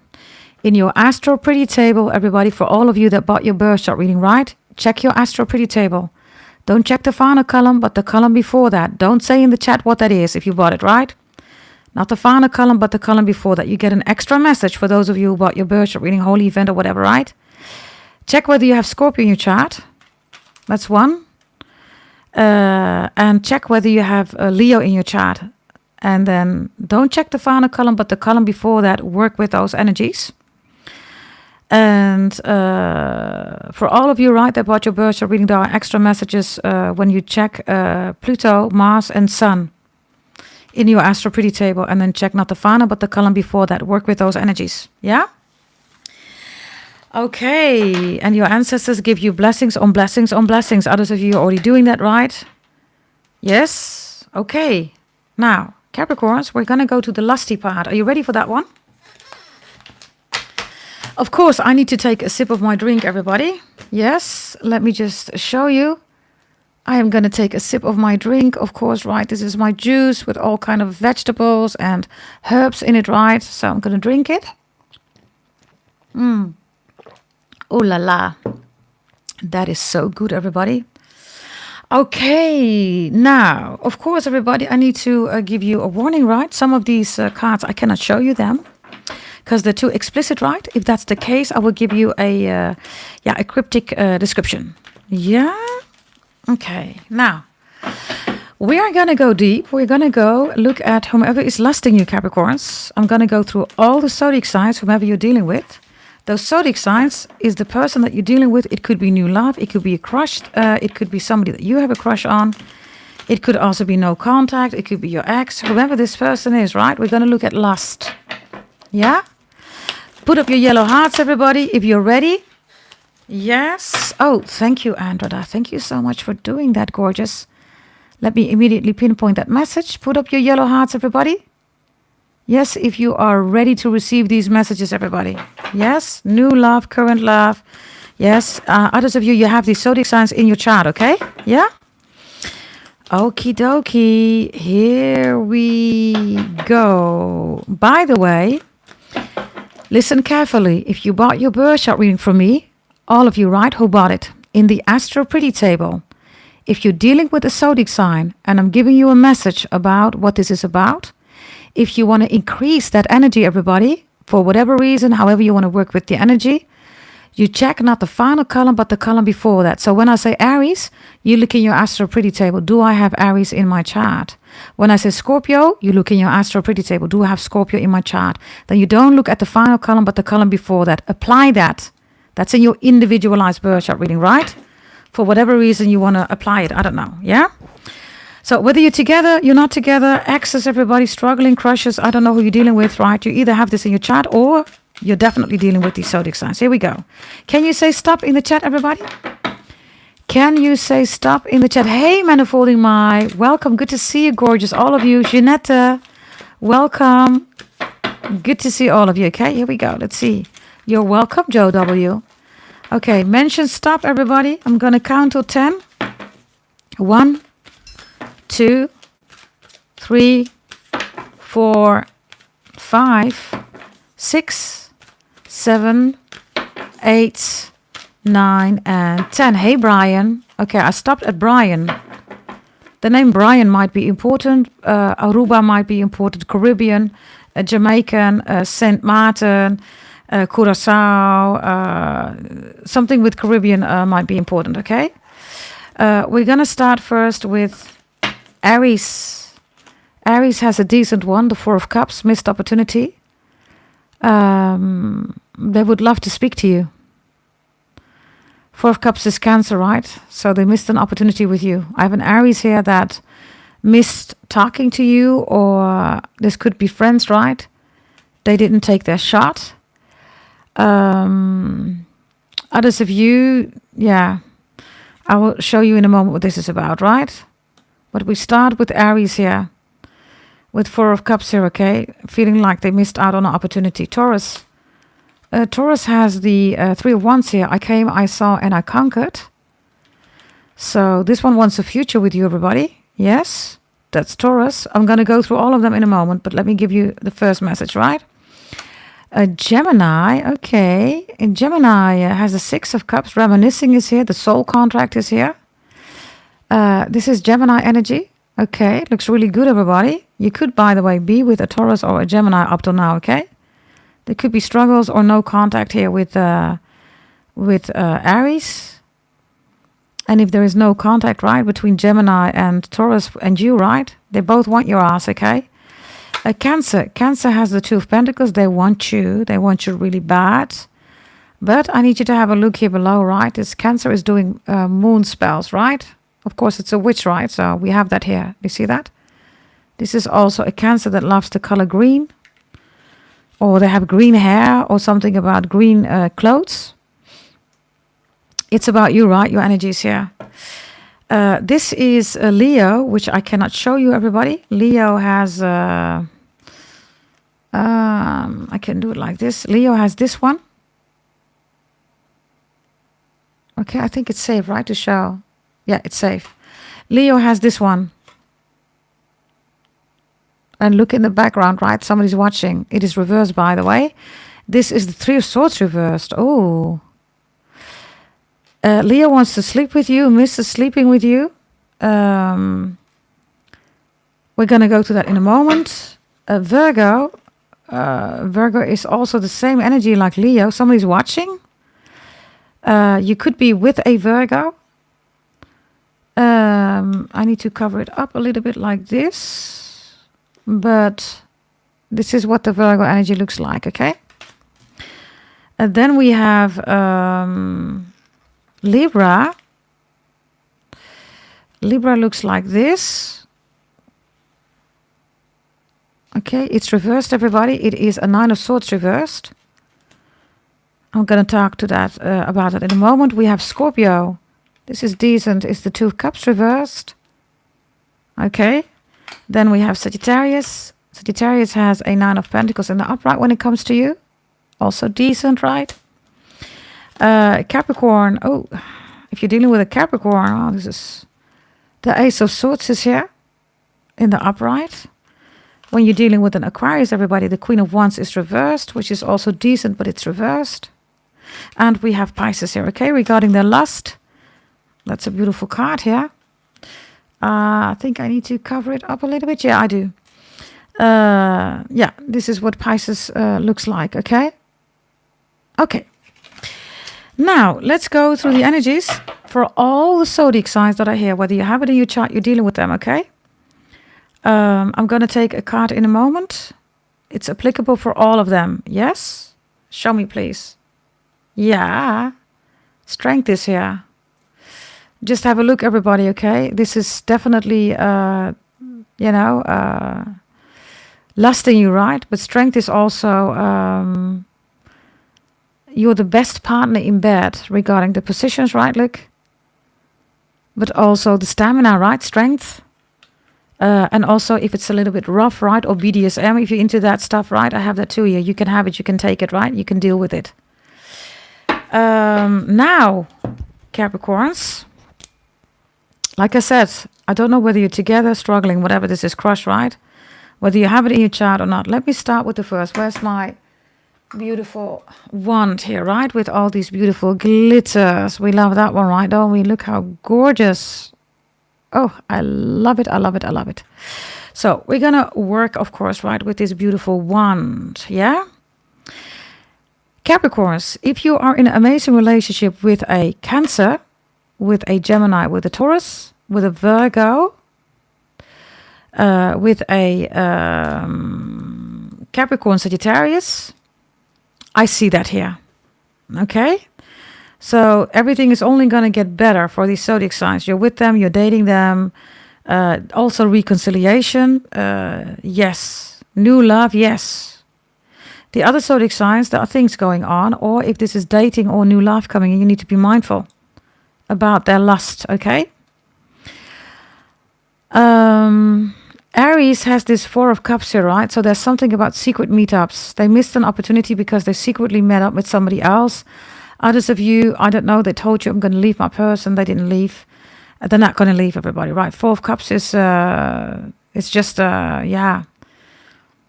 In your Astro Pretty Table, everybody, for all of you that bought your birth chart reading, right? Check your Astro Pretty Table. Don't check the final column, but the column before that. Don't say in the chat what that is if you bought it, right? Not the final column, but the column before that. You get an extra message for those of you who bought your birth chart reading, holy event or whatever, right? Check whether you have Scorpio in your chart. That's one. And check whether you have Leo in your chart. And then don't check the final column, but the column before that, work with those energies. And for all of you, right, that bought your birth chart reading, there are extra messages when you check Pluto, Mars, and Sun in your Astro Pretty Table. And then check not the final, but the column before that, work with those energies. Yeah? Okay. And your ancestors give you blessings on blessings on blessings. Others of you are already doing that, right? Yes? Okay. Now, Capricorns, we're going to go to the lusty part. Are you ready for that one? Of course, I need to take a sip of my drink, everybody. Yes, let me just show you I am going to take a sip of my drink, of course, right? This is my juice with all kind of vegetables and herbs in it, right? So I'm going to drink it. Ooh la la. That is so good, everybody. Okay, now, of course, everybody, I need to give you a warning, right? Some of these cards, I cannot show you them because they're too explicit, right? If that's the case, I will give you a cryptic description. Yeah? Okay, now, we are going to go deep. We're going to go look at whomever is lusting you, Capricorns. I'm going to go through all the zodiac signs, whomever you're dealing with. Those zodiac signs is the person that you're dealing with. It could be new love. It could be a crush. It could be somebody that you have a crush on. It could also be no contact. It could be your ex. Whoever this person is, right? We're going to look at lust. Yeah? Put up your yellow hearts, everybody, if you're ready. Yes. Oh, thank you, Andreda. Thank you so much for doing that, gorgeous. Let me immediately pinpoint that message. Put up your yellow hearts, everybody. Yes, if you are ready to receive these messages, everybody. Yes, new love, current love. Yes, others of you, you have these zodiac signs in your chart, okay? Yeah? Okie dokie, here we go. By the way, listen carefully. If you bought your birth chart reading from me, all of you, right, who bought it, in the Astro Pretty table, if you're dealing with a zodiac sign and I'm giving you a message about what this is about, if you want to increase that energy, everybody, for whatever reason, however you want to work with the energy, you check not the final column, but the column before that. So when I say Aries, you look in your Astro Pretty table. Do I have Aries in my chart? When I say Scorpio, you look in your Astro Pretty table. Do I have Scorpio in my chart? Then you don't look at the final column, but the column before that. Apply that. That's in your individualized birth chart reading, right? For whatever reason you want to apply it. I don't know. Yeah? So whether you're together, you're not together, exes, everybody struggling, crushes, I don't know who you're dealing with, right? You either have this in your chat or you're definitely dealing with these zodiac signs. Here we go. Can you say stop in the chat, everybody? Can you say stop in the chat? Hey, Manifolding My, welcome. Good to see you, gorgeous. All of you. Jeanette, welcome. Good to see all of you. Okay, here we go. Let's see. You're welcome, Joe W. Okay, mention stop, everybody. I'm going to count till 10. 1, 2, 3, 4, 5, 6, 7, 8, 9, and 10. Hey, Brian. Okay, I stopped at Brian. The name Brian might be important. Aruba might be important. Caribbean, Jamaican, Saint Martin, Curacao. Something with Caribbean might be important, okay? We're going to start first with Aries. Aries has a decent one, the Four of Cups, missed opportunity. They would love to speak to you. Four of Cups is Cancer, right? So they missed an opportunity with you. I have an Aries here that missed talking to you, or this could be friends, right? They didn't take their shot. Others of you, yeah, I will show you in a moment what this is about, right? But we start with Aries here, with Four of Cups here, okay? Feeling like they missed out on an opportunity. Taurus. Taurus has the Three of Wands here. I came, I saw, and I conquered. So this one wants a future with you, everybody. Yes, that's Taurus. I'm going to go through all of them in a moment, but let me give you the first message, right? Gemini, okay. And Gemini has the Six of Cups. Reminiscing is here. The soul contract is here. This is Gemini energy. Okay, looks really good, everybody. You could, by the way, be with a Taurus or a Gemini up till now, okay? There could be struggles or no contact here with Aries. And if there is no contact, right, between Gemini and Taurus and you, right? They both want your ass, okay? Cancer. Cancer has the Two of Pentacles. They want you. They want you really bad. But I need you to have a look here below, right? This Cancer is doing moon spells, right? Of course, it's a witch, right? So we have that here. You see that? This is also a Cancer that loves the color green. Or they have green hair or something about green clothes. It's about you, right? Your energies here. This is a Leo, which I cannot show you, everybody. Leo has... I can do it like this. Leo has this one. Okay, I think it's safe, right, to show. Yeah, it's safe. Leo has this one. And look in the background, right? Somebody's watching. It is reversed, by the way. This is the Three of Swords reversed. Oh. Leo wants to sleep with you, misses sleeping with you. We're going to go to that in a moment. Virgo. Virgo is also the same energy like Leo. Somebody's watching. You could be with a Virgo. I need to cover it up a little bit like this. But this is what the Virgo energy looks like, okay? And then we have Libra. Libra looks like this. Okay, it's reversed, everybody. It is a Nine of Swords reversed. I'm going to talk to that about that in a moment. We have Scorpio. This is decent. It's the Two of Cups reversed. Okay. Then we have Sagittarius. Sagittarius has a Nine of Pentacles in the upright when it comes to you. Also decent, right? Capricorn. Oh, if you're dealing with a Capricorn, oh, this is the Ace of Swords is here in the upright. When you're dealing with an Aquarius, everybody, the Queen of Wands is reversed, which is also decent, but it's reversed. And we have Pisces here, okay, regarding their lust. That's a beautiful card here. I think I need to cover it up a little bit. Yeah, I do. Yeah, this is what Pisces looks like, okay? Okay. Now, let's go through the energies for all the zodiac signs that are here. Whether you have it in your chart, you're dealing with them, okay? I'm going to take a card in a moment. It's applicable for all of them. Yes? Show me, please. Yeah. Strength is here. Just have a look, everybody, okay? This is definitely, lusting you, right? But strength is also, you're the best partner in bed regarding the positions, right? Look. But also the stamina, right? Strength. And also if it's a little bit rough, right? Or BDSM, if you're into that stuff, right? I have that too here. You can have it, you can take it, right? You can deal with it. Now, Capricorns. Like I said, I don't know whether you're together, struggling, whatever this is, crush, right? Whether you have it in your chart or not. Let me start with the first. Where's my beautiful wand here, right? With all these beautiful glitters. We love that one, right? Don't we? Look how gorgeous. Oh, I love it. I love it. I love it. So we're going to work, of course, right, with this beautiful wand. Yeah? Capricorns, if you are in an amazing relationship with a Cancer, with a Gemini, with a Taurus, with a Virgo, with a Capricorn Sagittarius, I see that here. Okay? So everything is only going to get better for these zodiac signs. You're with them, you're dating them. Also reconciliation, yes. New love, yes. The other zodiac signs, there are things going on. Or if this is dating or new love coming in, you need to be mindful about their lust, okay? Aries has this Four of Cups here, right? So there's something about secret meetups. They missed an opportunity because they secretly met up with somebody else. Others of you, I don't know, they told you I'm going to leave my person. They didn't leave. They're not going to leave, everybody, right? Four of Cups is, it's just, yeah.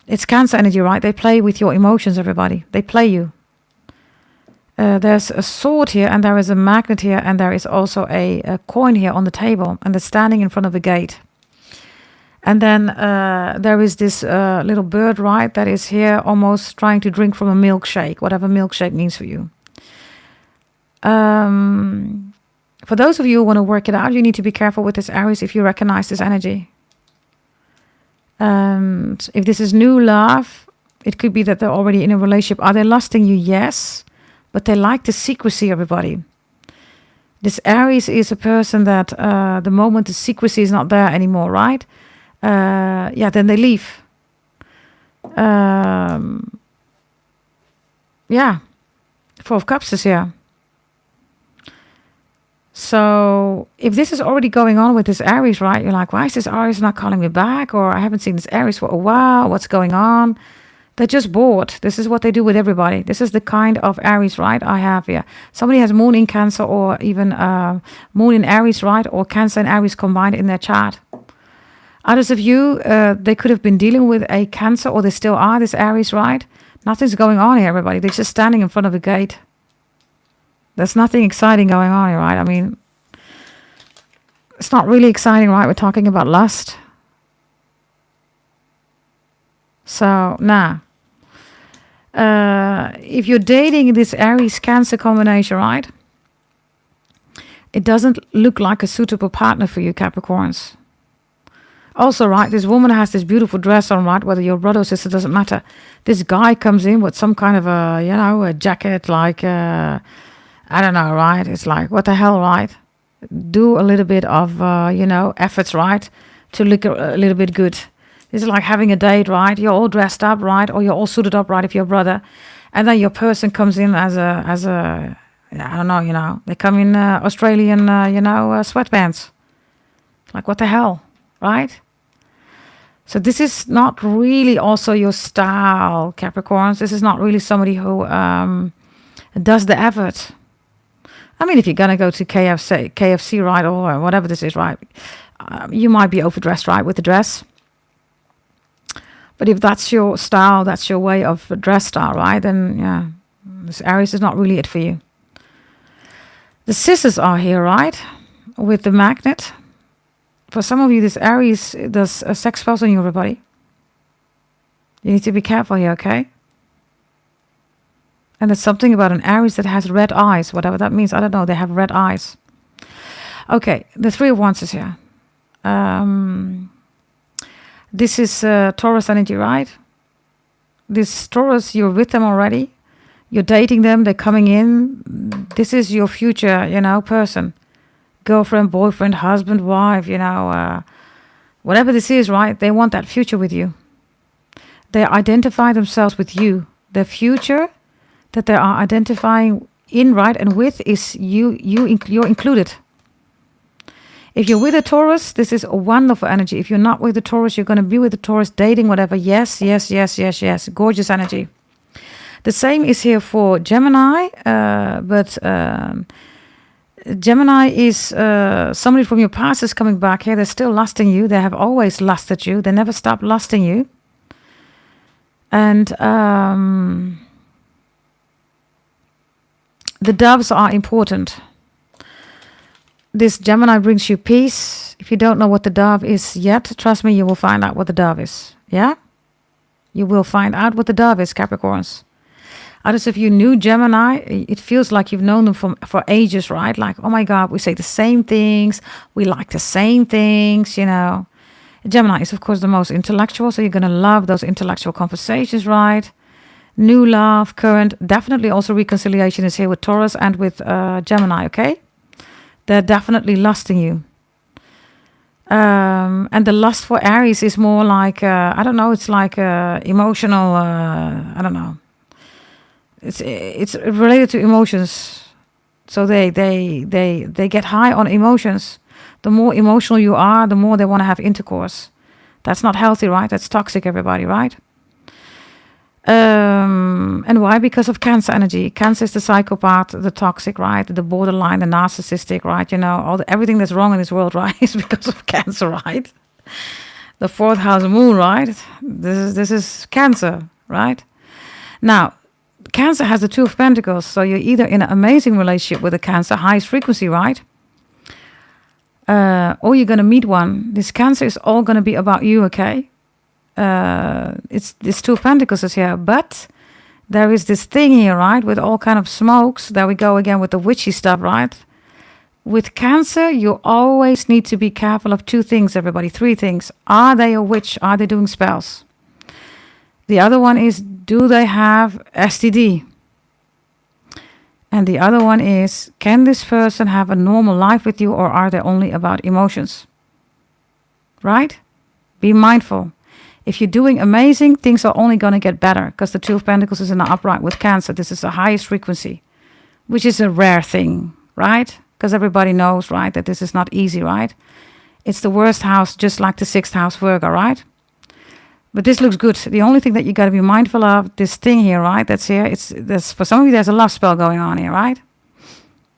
It's Cancer energy, right? They play with your emotions, everybody. They play you. There's a sword here, and there is a magnet here, and there is also a coin here on the table, and they're standing in front of a gate. And then there is this little bird, right, that is here almost trying to drink from a milkshake, whatever milkshake means for you. For those of you who want to work it out, you need to be careful with this Aries if you recognize this energy. And if this is new love, it could be that they're already in a relationship. Are they lusting you? Yes. But they like the secrecy, everybody. This Aries is a person that the moment the secrecy is not there anymore, right? Yeah, then they leave. Yeah. Four of Cups is here. So if this is already going on with this Aries, right? You're like, why is this Aries not calling me back? Or I haven't seen this Aries for a while. What's going on? They're just bored. This is what they do with everybody. This is the kind of Aries, right, I have here. Somebody has Moon in Cancer or even Moon in Aries, right, or Cancer and Aries combined in their chart. Others of you, they could have been dealing with a Cancer, or they still are, this Aries, right? Nothing's going on here, everybody. They're just standing in front of a gate. There's nothing exciting going on here, right? I mean, it's not really exciting, right? We're talking about lust. So, nah. If you're dating this Aries Cancer combination, right, it doesn't look like a suitable partner for you, Capricorns. Also, right, this woman has this beautiful dress on, right, whether you're brother or sister, doesn't matter. This guy comes in with some kind of a, you know, a jacket, like, I don't know, right? It's like, what the hell, right? Do a little bit of, you know, efforts, right, to look a little bit good. This is like having a date, right? You're all dressed up, right? Or you're all suited up, right, if you're a brother. And then your person comes in as a I don't know, you know. They come in Australian, you know, sweatpants. Like, what the hell, right? So this is not really also your style, Capricorns. This is not really somebody who does the effort. I mean, if you're going to go to KFC, right, or whatever this is, right, you might be overdressed, right, with the dress. But if that's your style, that's your way of dress style, right, then, yeah, this Aries is not really it for you. The scissors are here, right, with the magnet. For some of you, this Aries does a sex spells on you, everybody. You need to be careful here, okay? And there's something about an Aries that has red eyes, whatever that means. I don't know. They have red eyes. Okay, the Three of Wands is here. This is Taurus energy, right? This Taurus, you're with them already. You're dating them. They're coming in. This is your future, you know, person. Girlfriend, boyfriend, husband, wife, you know, whatever this is, right? They want that future with you. They identify themselves with you. Their future that they are identifying in, right, and with is you're included. If you're with a Taurus, this is a wonderful energy. If you're not with the Taurus, you're going to be with the Taurus, dating, whatever. Yes, yes, yes, yes, yes. Gorgeous energy. The same is here for Gemini, but Gemini is somebody from your past is coming back here. They're still lusting you. They have always lusted you. They never stop lusting you. And the doves are important. This Gemini brings you peace. If you don't know what the dove is yet, trust me, you will find out what the dove is. Yeah? You will find out what the dove is, Capricorns. Others of you new Gemini, it feels like you've known them for ages, right? Like, oh my God, we say the same things. We like the same things, you know. Gemini is, of course, the most intellectual, so you're going to love those intellectual conversations, right? New love, current. Definitely also reconciliation is here with Taurus and with Gemini, okay? They're definitely lusting you. And the lust for Aries is more like, I don't know, it's like emotional, I don't know. It's related to emotions. So they get high on emotions. The more emotional you are, the more they want to have intercourse. That's not healthy, right? That's toxic, everybody, right? And why? Because of Cancer energy. Cancer is the psychopath, the toxic, right? The borderline, the narcissistic, right? You know, everything that's wrong in this world, right, is because of Cancer, right? The fourth house moon, right? This is Cancer, right? Now, Cancer has the Two of Pentacles, so you're either in an amazing relationship with a Cancer, highest frequency, right? Or you're going to meet one. This Cancer is all going to be about you, okay? It's this Two of Pentacles is here, but there is this thing here, right, with all kind of smokes. There we go again with the witchy stuff, right? With Cancer, you always need to be careful of two things, everybody. Three things. Are they a witch? Are they doing spells? The other one is, do they have STD? And the other one is, can this person have a normal life with you, or are they only about emotions? Right? Be mindful. If you're doing amazing, things are only going to get better, because the Two of Pentacles is in the upright with Cancer. This is the highest frequency, which is a rare thing, right? Because everybody knows, right, that this is not easy, right? It's the worst house, just like the sixth house Virgo, right? But this looks good. The only thing that you got to be mindful of, this thing here, right? That's here. There's for some of you, there's a love spell going on here, right?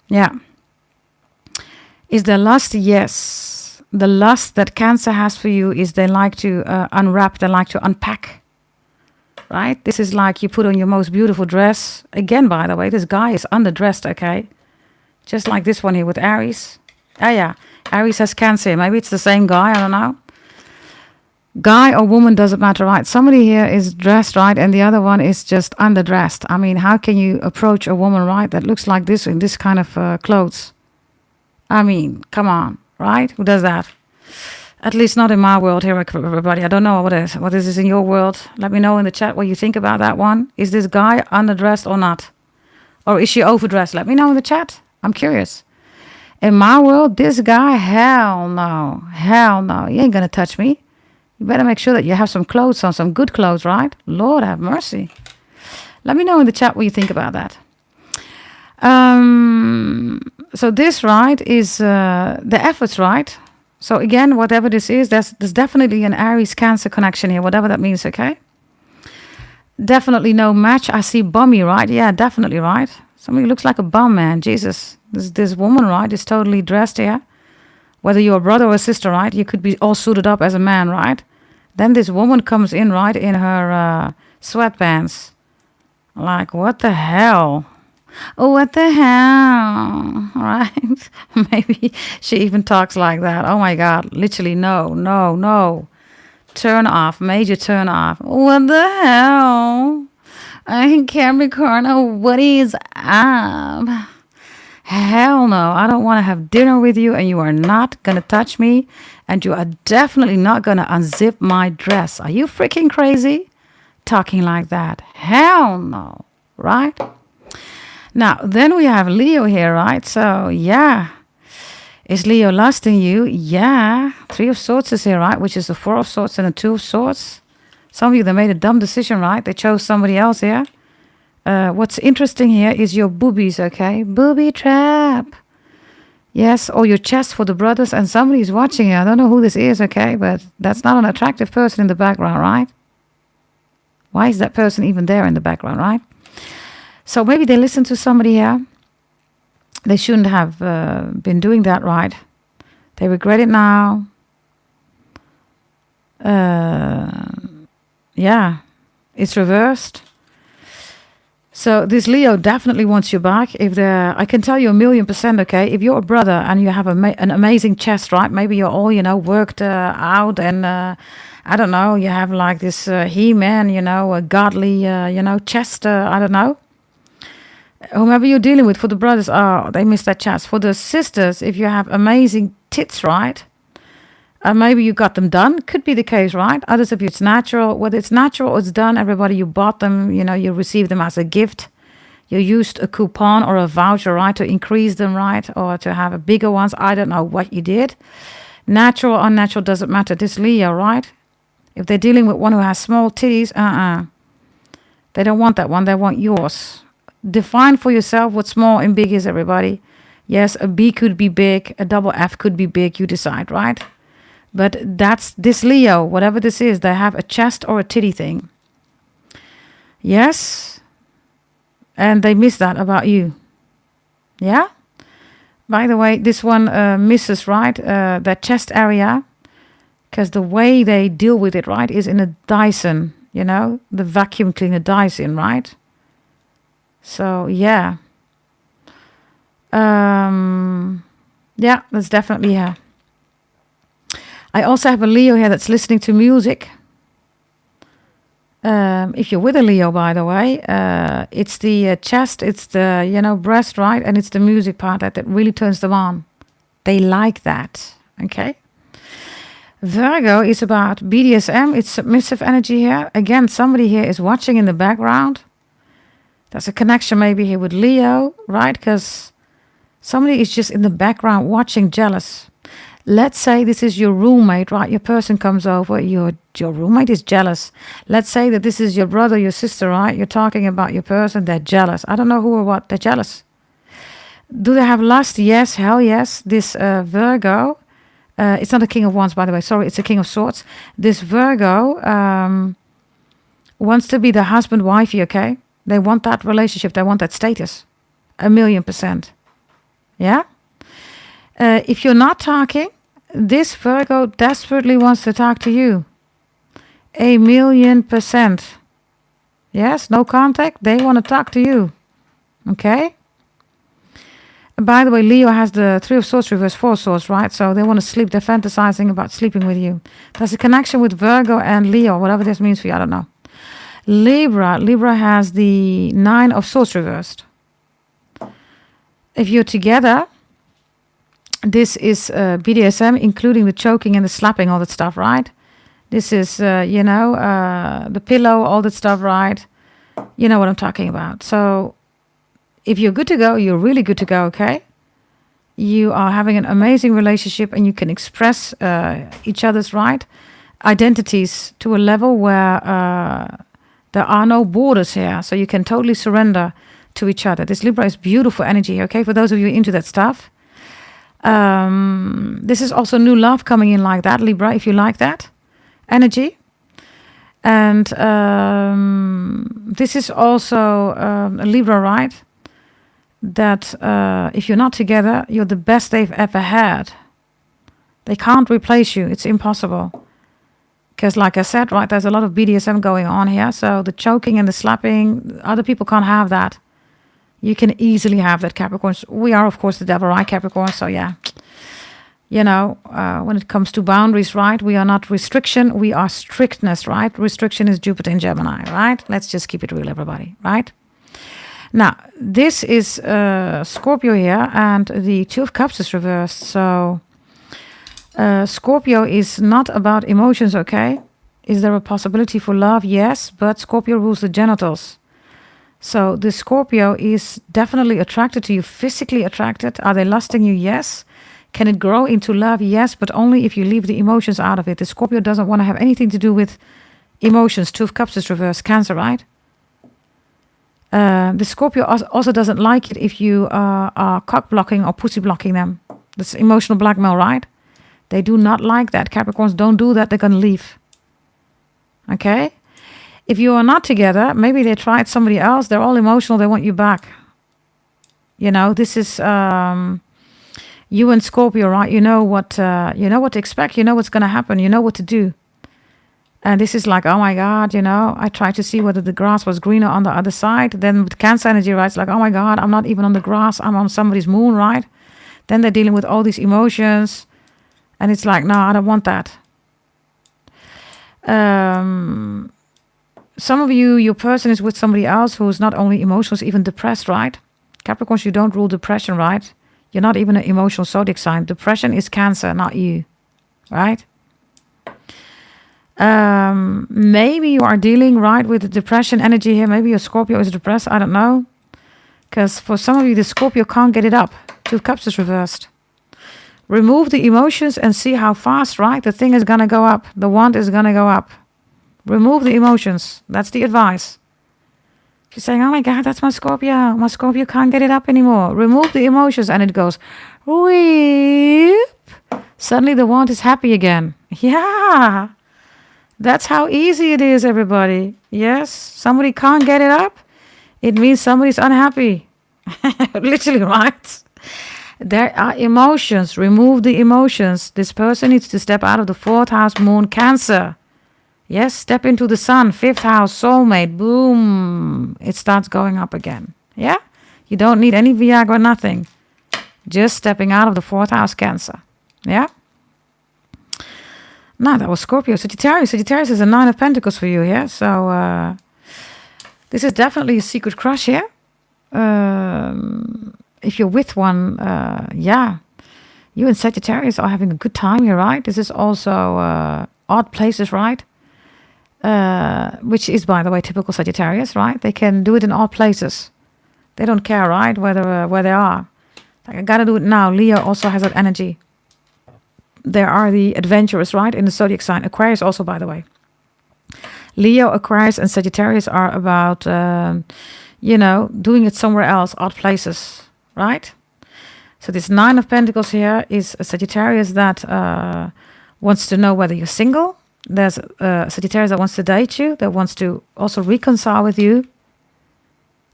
Yeah. Is there lust? Yes. The lust that Cancer has for you is they like to unwrap, they like to unpack, right? This is like you put on your most beautiful dress. Again, by the way, this guy is underdressed, okay? Just like this one here with Aries. Oh, yeah. Aries has Cancer. Maybe it's the same guy. I don't know. Guy or woman, doesn't matter, right? Somebody here is dressed, right? And the other one is just underdressed. I mean, how can you approach a woman, right? That looks like this in this kind of clothes. I mean, come on, right? Who does that? At least not in my world here, everybody. I don't know what is this in your world. Let me know in the chat what you think about that one. Is this guy underdressed or not? Or is she overdressed? Let me know in the chat. I'm curious. In my world, this guy, hell no. Hell no. He ain't gonna touch me. You better make sure that you have some clothes on, some good clothes, right? Lord have mercy. Let me know in the chat what you think about that. So this, right, is the efforts, right? So again, whatever this is, there's definitely an Aries-Cancer connection here, whatever that means, okay? Definitely no match. I see bummy, right? Yeah, definitely, right? Somebody looks like a bum, man. Jesus. This woman, right, is totally dressed here. Whether you're a brother or a sister, right? You could be all suited up as a man, right? Then this woman comes in, right, in her sweatpants. Like, what the hell? Oh, what the hell? Right? Maybe she even talks like that. Oh, my God. Literally, no. Turn off. Major turn off. What the hell? I Capricorn. Oh, what is up? Hell no, I don't want to have dinner with you, and you are not going to touch me, and you are definitely not going to unzip my dress. Are you freaking crazy? Talking like that. Hell no, right? Now, then we have Leo here, right? So, yeah. Is Leo lusting you? Yeah. 3 of Swords is here, right? Which is the 4 of Swords and the 2 of Swords. Some of you, they made a dumb decision, right? They chose somebody else here. What's interesting here is your boobies, okay? Booby trap. Yes, or your chest for the brothers, and somebody is watching you. I don't know who this is, okay? But that's not an attractive person in the background, right? Why is that person even there in the background, right? So maybe they listen to somebody here. They shouldn't have been doing that, right? They regret it now. Yeah, it's reversed. So this Leo definitely wants you back. I can tell you 1,000,000%, okay? If you're a brother and you have an amazing chest, right? Maybe you're all, worked out, and I don't know, you have like this He-Man, a godly, chest, I don't know. Whomever you're dealing with, for the brothers, they miss that chest. For the sisters, if you have amazing tits, right? Maybe you got them done. Could be the case, right? Others of you, it's natural. Whether it's natural or it's done, everybody, you bought them, you received them as a gift. You used a coupon or a voucher, right, to increase them, right, or to have a bigger ones. I don't know what you did. Natural or unnatural, doesn't matter. This Leo, right? If they're dealing with one who has small titties, they don't want that one. They want yours. Define for yourself what small and big is, everybody. Yes, a B could be big. A double F could be big. You decide, right? But that's this Leo, whatever this is, they have a chest or a titty thing. Yes. And they miss that about you. Yeah? By the way, this one misses, right, that chest area. Because the way they deal with it, right, is in a Dyson, the vacuum cleaner Dyson, right? So, yeah. Yeah, that's definitely, yeah. I also have a Leo here that's listening to music. If you're with a Leo, by the way, it's the chest, it's the, breast, right? And it's the music part that really turns them on. They like that, okay? Virgo is about BDSM. It's submissive energy here. Again, somebody here is watching in the background. There's a connection maybe here with Leo, right? Because somebody is just in the background watching, jealous. Let's say this is your roommate, right? Your person comes over, your roommate is jealous. Let's say that this is your brother, your sister, right? You're talking about your person, they're jealous. I don't know who or what, they're jealous. Do they have lust? Yes, hell yes. This Virgo, It's not a King of Wands, by the way. Sorry, it's a King of Swords. This Virgo wants to be the husband, wifey, okay? They want that relationship. They want that status. 1,000,000%. Yeah? If you're not talking, this Virgo desperately wants to talk to you. 1,000,000%. Yes, no contact. They want to talk to you. Okay? And by the way, Leo has the 3 of Swords reverse, 4 of Swords, right? So they want to sleep. They're fantasizing about sleeping with you. There's a connection with Virgo and Leo, whatever this means for you, I don't know. Libra has the 9 of Swords reversed. If you're together, this is BDSM, including the choking and the slapping, all that stuff, right? This is, the pillow, all that stuff, right? You know what I'm talking about. So if you're good to go, you're really good to go, okay? You are having an amazing relationship and you can express each other's identities to a level where there are no borders here. So you can totally surrender to each other. This Libra is beautiful energy, okay? For those of you into that stuff. This is also new love coming in like that, Libra, if you like that energy. And this is also a Libra, right? That if you're not together, you're the best they've ever had. They can't replace you. It's impossible. Because like I said, right, there's a lot of BDSM going on here. So the choking and the slapping, other people can't have that. You can easily have that, Capricorns. We are, of course, the devil, right, Capricorn? So yeah, when it comes to boundaries, right, we are not restriction, we are strictness, right? Restriction is Jupiter in Gemini, right? Let's just keep it real, everybody, right? Now, this is Scorpio here, and the 2 of Cups is reversed. So Scorpio is not about emotions, okay? Is there a possibility for love? Yes, but Scorpio rules the genitals. So the Scorpio is definitely attracted to you, physically attracted. Are they lusting you? Yes. Can it grow into love? Yes, but only if you leave the emotions out of it. The Scorpio doesn't want to have anything to do with emotions. 2 of Cups is reversed. Cancer, right? The Scorpio also doesn't like it if you are cock blocking or pussy blocking them. That's emotional blackmail, right? They do not like that. Capricorns, don't do that. They're going to leave. Okay? If you are not together, maybe they tried somebody else. They're all emotional. They want you back. This is you and Scorpio, right? You know what to expect. You know what's going to happen. You know what to do. And this is like, oh my God, I tried to see whether the grass was greener on the other side. Then with Cancer energy, right? It's like, oh my God, I'm not even on the grass. I'm on somebody's moon, right? Then they're dealing with all these emotions. And it's like, no, I don't want that. Some of you, your person is with somebody else who's not only emotional, even depressed, right? Capricorns, you don't rule depression, right? You're not even an emotional zodiac sign. Depression is Cancer, not you, right? Maybe you are dealing, right, with the depression energy here. Maybe your Scorpio is depressed. I don't know. Because for some of you, the Scorpio can't get it up. 2 of Cups is reversed. Remove the emotions and see how fast, right? The thing is going to go up. The wand is going to go up. Remove the emotions. That's the advice. She's saying, oh my God, that's my Scorpio. My Scorpio can't get it up anymore. Remove the emotions and it goes, weep. Suddenly the wand is happy again. Yeah. That's how easy it is, everybody. Yes, somebody can't get it up. It means somebody's unhappy. Literally, right? There are emotions. Remove the emotions. This person needs to step out of the 4th house moon, Cancer. Yes, step into the sun, 5th house, soulmate. Boom. It starts going up again. Yeah? You don't need any Viagra, nothing. Just stepping out of the 4th house, Cancer. Yeah? No, that was Scorpio. Sagittarius. Sagittarius is a 9 of Pentacles for you, yeah? So, this is definitely a secret crush here. If you're with one, yeah. You and Sagittarius are having a good time here, right? This is also odd places, right? Which is, by the way, typical Sagittarius, right? They can do it in odd places. They don't care, right? Where they are. Like, I gotta do it now. Leo also has that energy. There are the adventurers, right? In the zodiac sign. Aquarius also, by the way. Leo, Aquarius, and Sagittarius are about, doing it somewhere else, odd places, right? So this Nine of Pentacles here is a Sagittarius that wants to know whether you're single. There's a Sagittarius that wants to date you, that wants to also reconcile with you.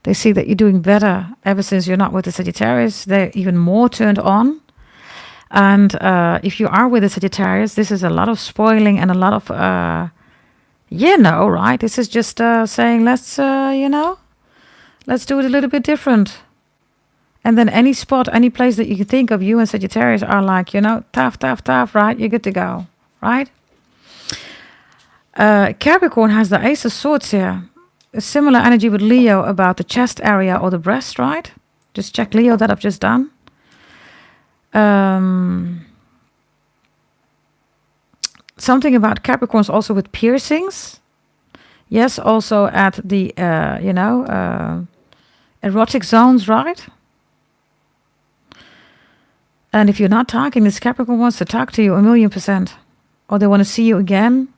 They see that you're doing better ever since you're not with the Sagittarius. They're even more turned on. And if you are with a Sagittarius, this is a lot of spoiling and a lot of, right? This is just saying, let's do it a little bit different. And then any spot, any place that you can think of, you and Sagittarius are like, tough, right? You're good to go, right? Capricorn has the Ace of Swords here. A similar energy with Leo about the chest area or the breast, right? Just check Leo that I've just done. Something about Capricorns also with piercings. Yes, also at the, erotic zones, right? And if you're not talking, this Capricorn wants to talk to you 1,000,000%. Or they want to see you again.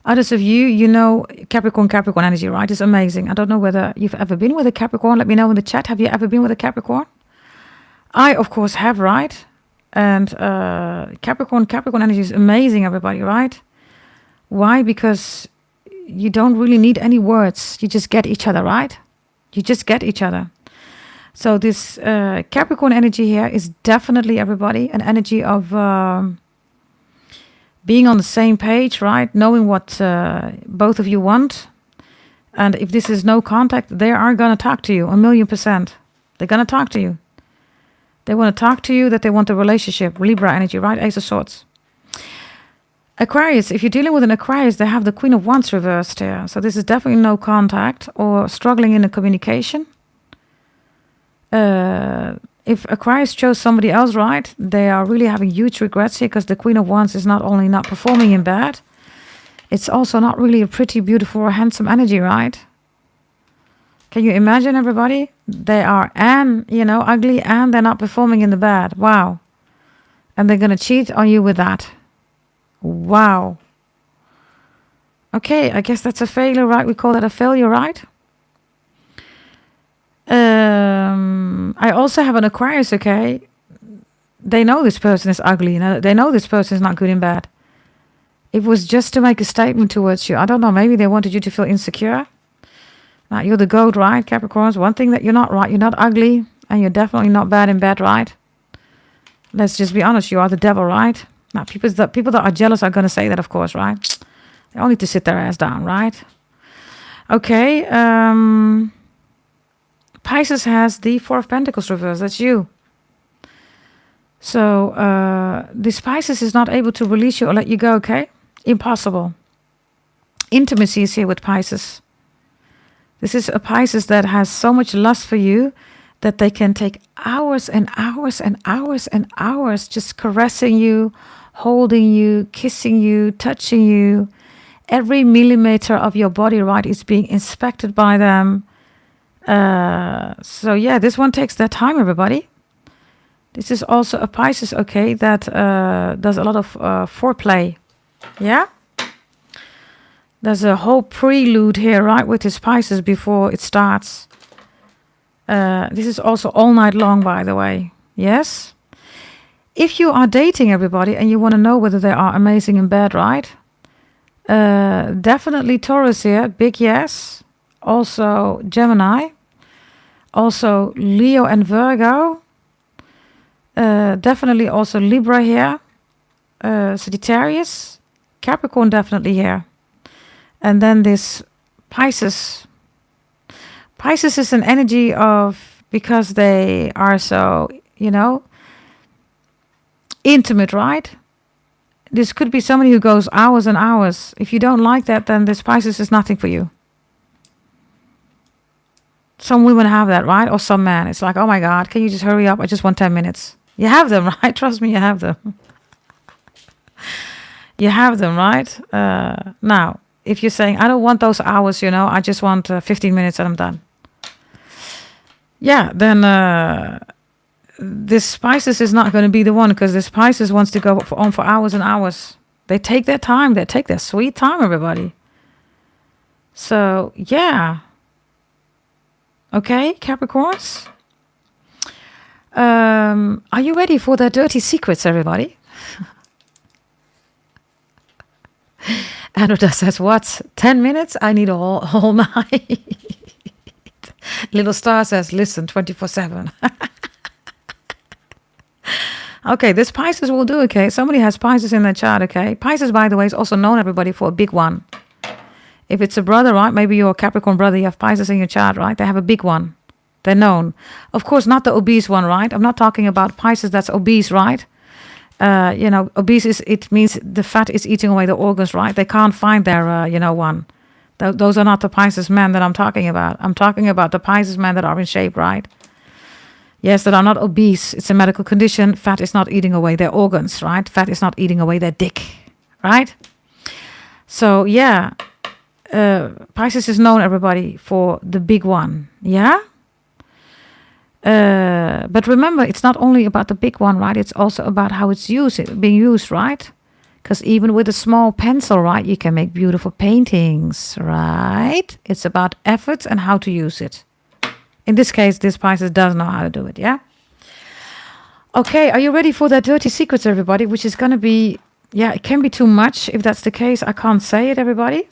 Others of you, Capricorn energy, right? It's amazing. I don't know whether you've ever been with a Capricorn. Let me know in the chat. Have you ever been with a Capricorn? I, of course, have, right? And Capricorn energy is amazing, everybody, right? Why? Because you don't really need any words. You just get each other, right? You just get each other. So this Capricorn energy here is definitely, everybody, an energy of being on the same page, right? Knowing what both of you want. And if this is no contact, they are going to talk to you 1,000,000%. They're going to talk to you. They want to talk to you, that they want a relationship. Libra energy, right? Ace of Swords. Aquarius, if you're dealing with an Aquarius, they have the Queen of Wands reversed here. So this is definitely no contact or struggling in the communication. If Aquarius chose somebody else, right, they are really having huge regrets here because the Queen of Wands is not only not performing in bed, it's also not really a pretty, beautiful, or handsome energy, right? Can you imagine, everybody? They are ugly and they're not performing in the bed. Wow. And they're going to cheat on you with that. Wow. Okay, I guess that's a failure, right? We call that a failure, right? I also have an Aquarius, okay? They know this person is ugly. They know this person is not good in bed. It was just to make a statement towards you. I don't know, maybe they wanted you to feel insecure. Now, you're the goat, right, Capricorns? One thing that you're not, right? You're not ugly, and you're definitely not bad in bed, right? Let's just be honest. You are the devil, right? Now, people that are jealous are going to say that, of course, right? They all need to sit their ass down, right? Okay. Pisces has the Four of Pentacles reversed. That's you. So this Pisces is not able to release you or let you go, okay? Impossible. Intimacy is here with Pisces. This is a Pisces that has so much lust for you that they can take hours and hours and hours and hours just caressing you, holding you, kissing you, touching you. Every millimeter of your body, right, is being inspected by them. So yeah, this one takes that time, everybody. This is also a Pisces, okay, that does a lot of foreplay. Yeah? There's a whole prelude here, right, with this Pisces before it starts. This is also all night long, by the way. Yes? If you are dating, everybody, and you want to know whether they are amazing in bed, right? Definitely Taurus here, big yes. Also Gemini. Also Leo and Virgo. Definitely also Libra here. Sagittarius. Capricorn definitely here. And then this Pisces. Pisces is an energy of, because they are so, intimate, right? This could be somebody who goes hours and hours. If you don't like that, then this Pisces is nothing for you. Some women have that, right? Or some men. It's like, oh my God, can you just hurry up? I just want 10 minutes. You have them, right? Trust me, you have them. You have them, right? Now, if you're saying, I don't want those hours, I just want 15 minutes and I'm done. Yeah, then this Pisces is not going to be the one, because this Pisces wants to go on for hours and hours. They take their time. They take their sweet time, everybody. So, yeah. Okay, Capricorns. Are you ready for the dirty secrets, everybody? Anoda says, what? 10 minutes? I need a whole night. Little Star says, listen, 24/7. Okay, this Pisces will do, okay? Somebody has Pisces in their chart, okay? Pisces, by the way, is also known, everybody, for a big one. If it's a brother, right? Maybe you're a Capricorn brother, you have Pisces in your chart, right? They have a big one. They're known. Of course, not the obese one, right? I'm not talking about Pisces that's obese, right? Obese it means the fat is eating away the organs, right? They can't find their, one. Those are not the Pisces men that I'm talking about. I'm talking about the Pisces men that are in shape, right? Yes, that are not obese. It's a medical condition. Fat is not eating away their organs, right? Fat is not eating away their dick, right? So, yeah. Pisces is known, everybody, for the big one, yeah? But remember, it's not only about the big one, right? It's also about how it's being used, right? Because even with a small pencil, right, you can make beautiful paintings, right? It's about effort and how to use it. In this case, this Pisces does know how to do it, yeah? Okay, are you ready for that dirty secrets, everybody? Which is going to be, yeah, it can be too much. If that's the case, I can't say it, everybody.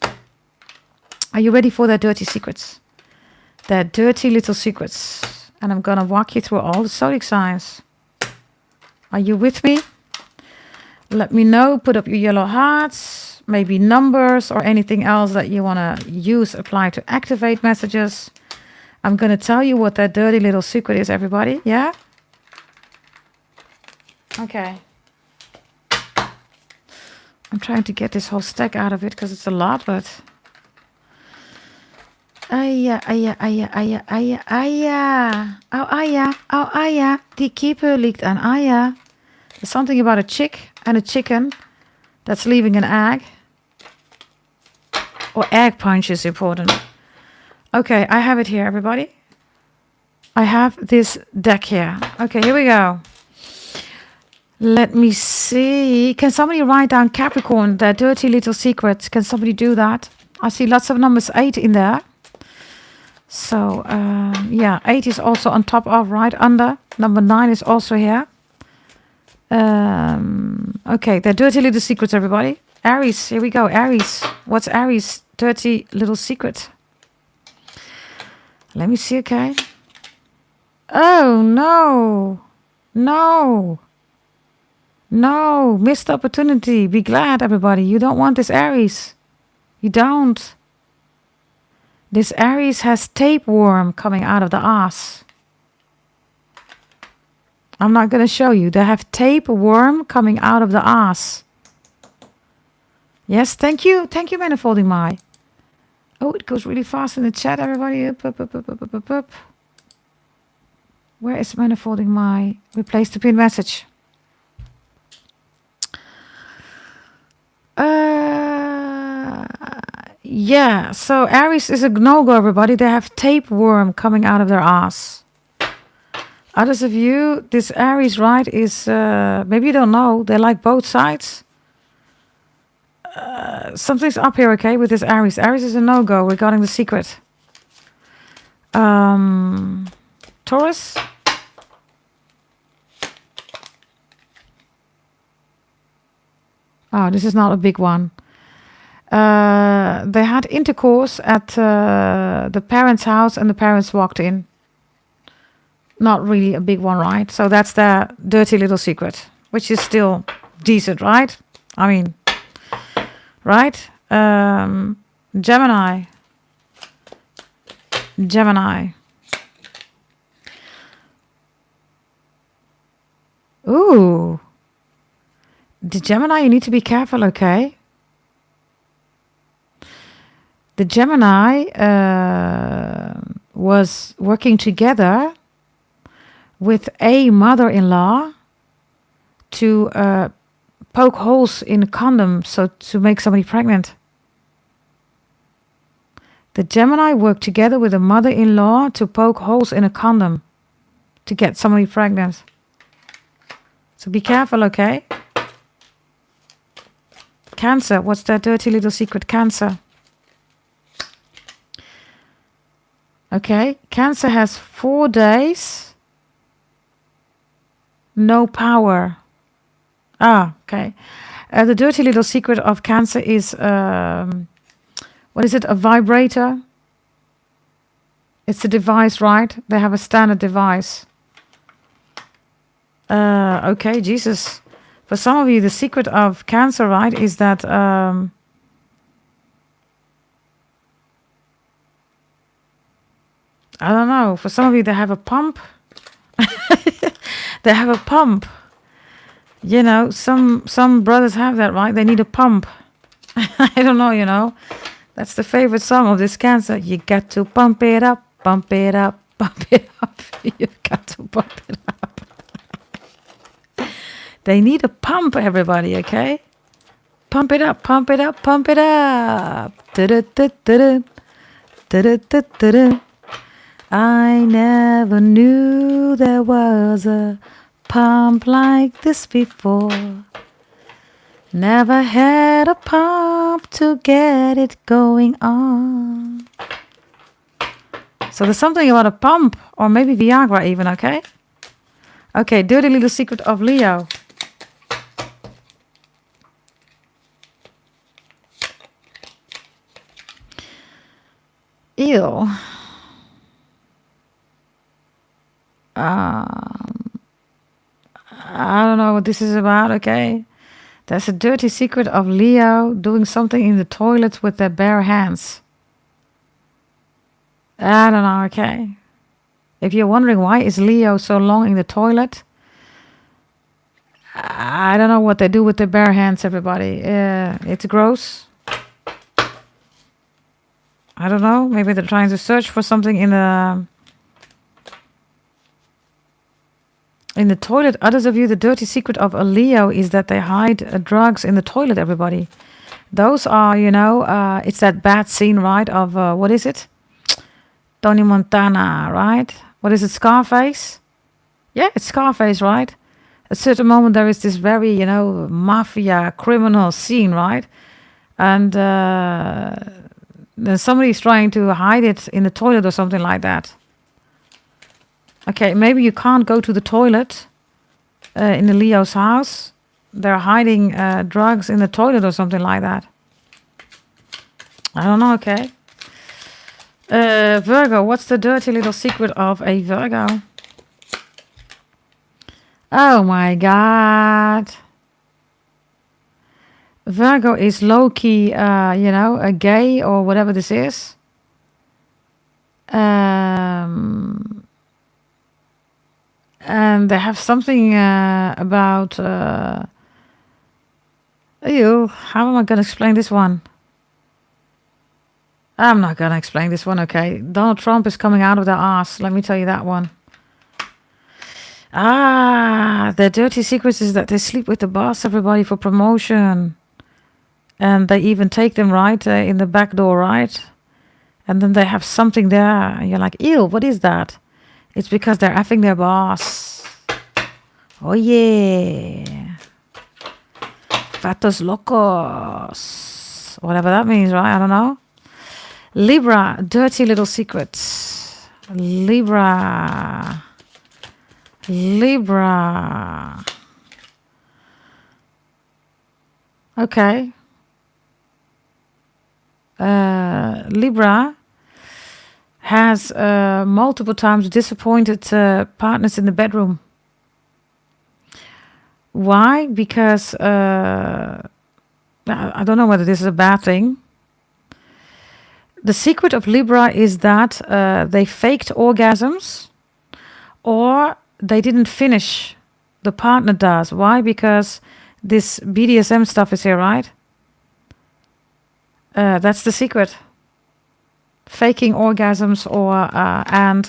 Are you ready for that dirty secrets? That dirty little secrets. And I'm going to walk you through all the zodiac signs. Are you with me? Let me know. Put up your yellow hearts, maybe numbers or anything else that you want to use, apply to activate messages. I'm going to tell you what that dirty little secret is, everybody. Yeah? Okay. I'm trying to get this whole stack out of it because it's a lot, but... Aya. Die keeper liegt aan Aya. There's something about a chick and a chicken that's leaving an egg. Or egg punch is important. Okay, I have it here, everybody. I have this deck here. Okay, here we go. Let me see. Can somebody write down Capricorn, that dirty little secret? Can somebody do that? I see lots of numbers 8 in there. So, yeah, 8 is also on top of, right under. Number 9 is also here. Okay, the dirty little secrets, everybody. Aries, here we go. Aries. What's Aries' dirty little secret? Let me see, okay. Oh, no. No. No. Missed opportunity. Be glad, everybody. You don't want this Aries. You don't. This Aries has tapeworm coming out of the ass. I'm not going to show you. They have tapeworm coming out of the ass. Yes, thank you. Thank you, Manifolding My. Oh, it goes really fast in the chat, everybody. Up. Where is Manifolding My? Replace the pin message. Yeah, so Aries is a no-go, everybody. They have tapeworm coming out of their ass. Others of you, this Aries, right, is, maybe you don't know, they like both sides. Something's up here, okay, with this Aries. Aries is a no-go regarding the secret. Taurus. Oh, this is not a big one. They had intercourse at the parents' house and the parents walked in. Not really a big one, right? So that's their dirty little secret, which is still decent, right? I mean, right? Gemini. Ooh. The Gemini, you need to be careful, okay? The Gemini was working together with a mother-in-law to poke holes in a condom, so to make somebody pregnant. The Gemini worked together with a mother-in-law to poke holes in a condom to get somebody pregnant. So be careful, okay? Cancer, what's that dirty little secret? Cancer. Okay, Cancer has 4 days No power. Ah, okay. The dirty little secret of Cancer is, what is it? A vibrator. It's a device, right? They have a standard device. Okay, Jesus. For some of you, the secret of Cancer, right, is that I don't know. For some of you, they have a pump. They have a pump. You know, some brothers have that, right? They need a pump. I don't know, you know. That's the favorite song of this Cancer. You got to pump it up, pump it up, pump it up. You got to pump it up. They need a pump, everybody, okay? Pump it up, pump it up, pump it up. Da-da-da-da-da. Da-da-da-da-da. I never knew there was a pump like this before. Never had a pump to get it going on. So there's something about a pump, or maybe Viagra even, okay? Okay, dirty little secret of Leo. Ew. I don't know what this is about, okay? There's a dirty secret of Leo doing something in the toilet with their bare hands. I don't know, okay? If you're wondering why is Leo so long in the toilet, I don't know what they do with their bare hands, everybody. It's gross. I don't know. Maybe they're trying to search for something in the toilet. Others of you, the dirty secret of a Leo is that they hide drugs in the toilet, everybody. Those are, you know, it's that bad scene, right, of, what is it? Tony Montana, right? What is it, Scarface? Yeah, it's Scarface, right? At a certain moment, there is this very, you know, mafia criminal scene, right? And then somebody's trying to hide it in the toilet or something like that. Okay, maybe you can't go to the toilet in the Leo's house. They're hiding drugs in the toilet or something like that. I don't know, okay. Virgo, what's the dirty little secret of a Virgo? Oh my God. Virgo is low-key, you know, a gay or whatever this is. And they have something about... how am I going to explain this one? I'm not going to explain this one, okay? Donald Trump is coming out of their ass. Let me tell you that one. Their dirty secrets is that they sleep with the boss, everybody, for promotion. And they even take them, right, in the back door, right? And then they have something there. And you're like, ew, what is that? It's because they're effing their boss. Oh, yeah. Fatos locos. Whatever that means, right? I don't know. Libra, dirty little secrets. Libra. Okay. Libra has multiple times disappointed partners in the bedroom. Why? Because I don't know whether this is a bad thing. The secret of Libra is that they faked orgasms or they didn't finish. The partner does. Why? Because this BDSM stuff is here, right? That's the secret. Faking orgasms or and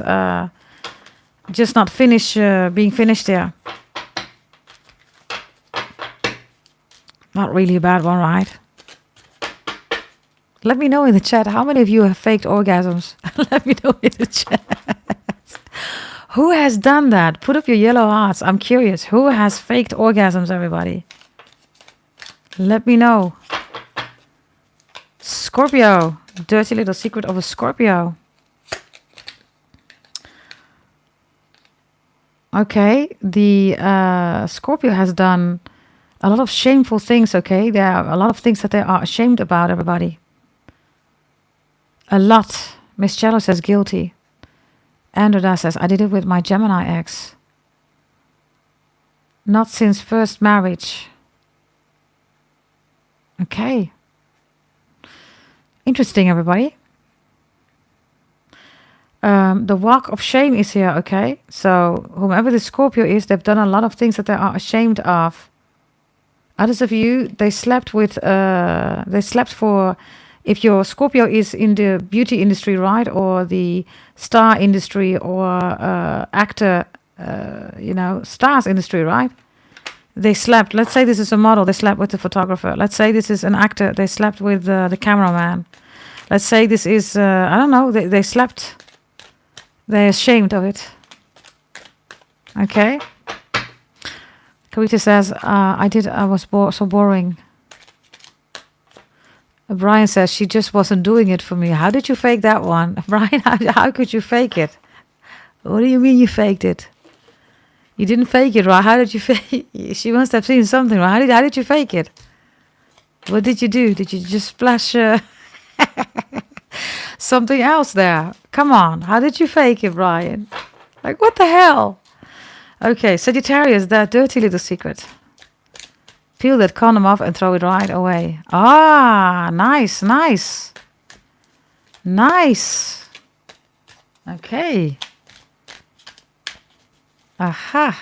just not being finished there. Not really a bad one, right? Let me know in the chat how many of you have faked orgasms. Let me know in the chat. Who has done that? Put up your yellow hearts. I'm curious. Who has faked orgasms, everybody? Let me know. Scorpio. Dirty little secret of a Scorpio. Okay, the Scorpio has done a lot of shameful things, okay? There are a lot of things that they are ashamed about, everybody. A lot. Miss Cello says guilty. Androda says, I did it with my Gemini ex. Not since first marriage. Okay. Interesting, everybody. The walk of shame is here, okay? So whomever the Scorpio is, they've done a lot of things that they are ashamed of. Others of you, they slept for, if your Scorpio is in the beauty industry, right? Or the star industry or actor, stars industry, right? They slept. Let's say this is a model. They slept with the photographer. Let's say this is an actor. They slept with the cameraman. Let's say this is, I don't know, they slept. They're ashamed of it. Okay. Karita says, I was so boring. Brian says, she just wasn't doing it for me. How did you fake that one? Brian, how could you fake it? What do you mean you faked it? You didn't fake it, right? How did you fake it? She must have seen something, right? How did you fake it? What did you do? Did you just splash something else there? Come on. How did you fake it, Brian? Like, what the hell? Okay, Sagittarius, that dirty little secret. Peel that condom off and throw it right away. Ah, nice, nice. Nice. Okay. Aha.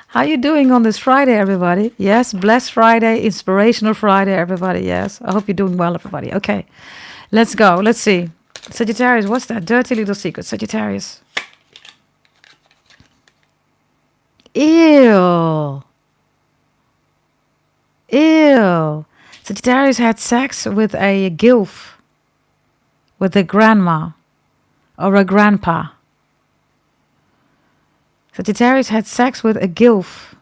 How you doing on this Friday, everybody? Yes, blessed Friday, inspirational Friday, everybody. Yes, I hope you're doing well, everybody. Okay, let's go. Let's see. Sagittarius, what's that dirty little secret? Sagittarius. Ew. Ew. Sagittarius had sex with a gilf. With a grandma. Or a grandpa. Sagittarius had sex with a gilf.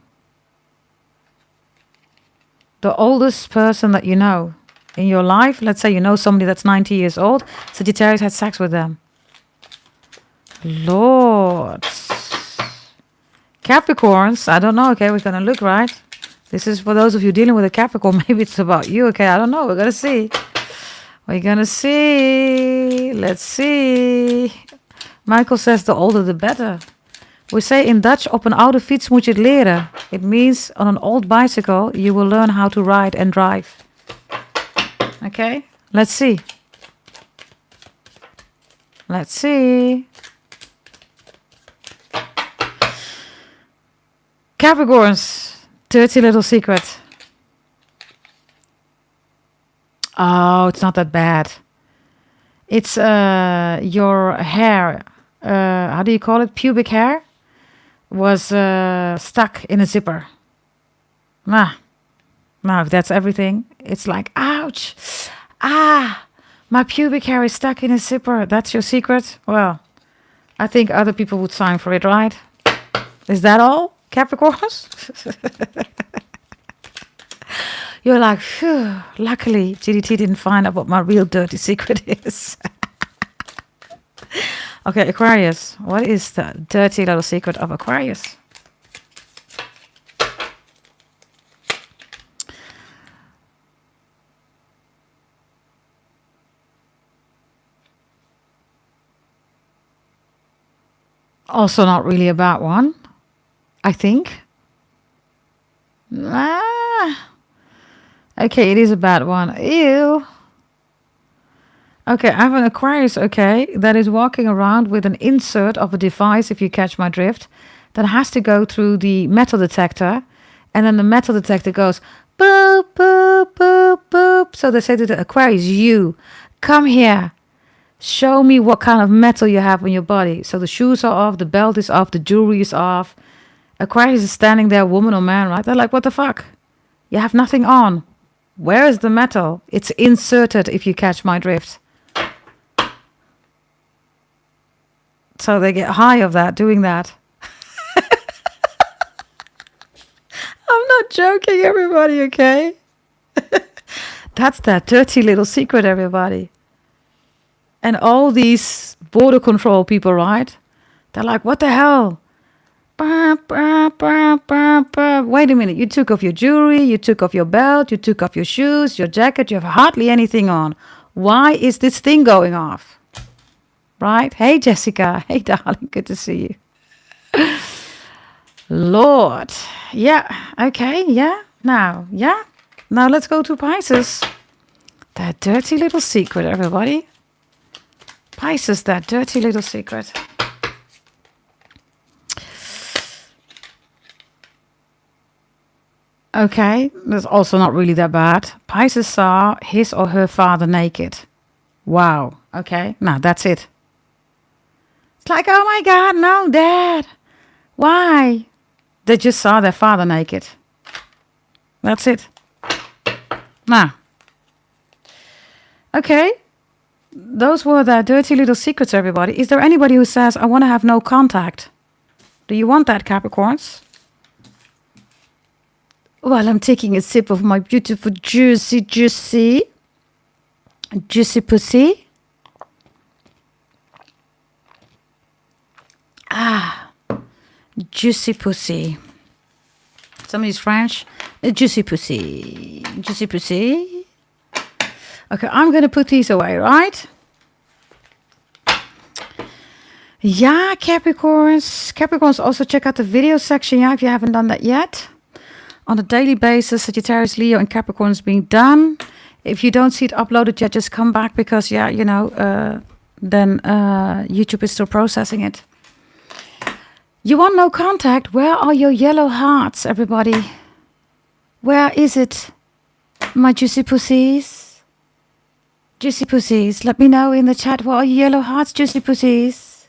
The oldest person that you know in your life. Let's say you know somebody that's 90 years old. Sagittarius had sex with them. Lord. Capricorns, I don't know. Okay, we're going to look, right? This is for those of you dealing with a Capricorn. Maybe it's about you. Okay, I don't know. We're going to see. We're going to see. Let's see. Michael says the older the better. We say in Dutch, op een oude fiets moet je het leren. It means on an old bicycle, you will learn how to ride and drive. Okay, let's see. Let's see. Capricorns, dirty little secret. Oh, it's not that bad. It's your hair. How do you call it? Pubic hair was stuck in a zipper. Now, if that's everything, it's like, ouch. Ah, my pubic hair is stuck in a zipper. That's your secret? Well, I think other people would sign for it, right? Is that all, Capricorns? You're like, phew, luckily GDT didn't find out what my real dirty secret is. Okay, Aquarius. What is the dirty little secret of Aquarius? Also not really a bad one, I think. Okay, it is a bad one. Ew. Okay, I have an Aquarius, okay, that is walking around with an insert of a device, if you catch my drift, that has to go through the metal detector, and then the metal detector goes boop, boop, boop, boop. So they say to the Aquarius, you, come here. Show me what kind of metal you have on your body. So the shoes are off, the belt is off, the jewelry is off. Aquarius is standing there, woman or man, right? They're like, what the fuck? You have nothing on. Where is the metal? It's inserted, if you catch my drift. So they get high of that, doing that. I'm not joking, everybody, okay? That's that dirty little secret, everybody. And all these border control people, right? They're like, what the hell? Wait a minute, you took off your jewelry, you took off your belt, you took off your shoes, your jacket, you have hardly anything on. Why is this thing going off? Right? Hey, Jessica. Hey, darling. Good to see you. Lord. Yeah. Okay. Yeah. Now. Yeah. Now let's go to Pisces. That dirty little secret, everybody. Pisces, that dirty little secret. Okay, that's also not really that bad. Pisces saw his or her father naked. Wow. Okay, now that's it. It's like, oh my God, no, Dad. Why? They just saw their father naked. That's it. Now. Okay. Those were the dirty little secrets, everybody. Is there anybody who says, I want to have no contact? Do you want that, Capricorns? Well, I'm taking a sip of my beautiful juicy pussy. Ah, juicy pussy. Somebody's French. Juicy pussy. Juicy pussy. Okay, I'm going to put these away, right? Yeah, Capricorns. Capricorns, also check out the video section, yeah, if you haven't done that yet. On a daily basis, Sagittarius, Leo, and Capricorn is being done. If you don't see it uploaded yet, just come back because, yeah, you know, then YouTube is still processing it. You want no contact? Where are your yellow hearts, everybody? Where is it? My juicy pussies? Juicy pussies, let me know in the chat. Where are your yellow hearts, juicy pussies?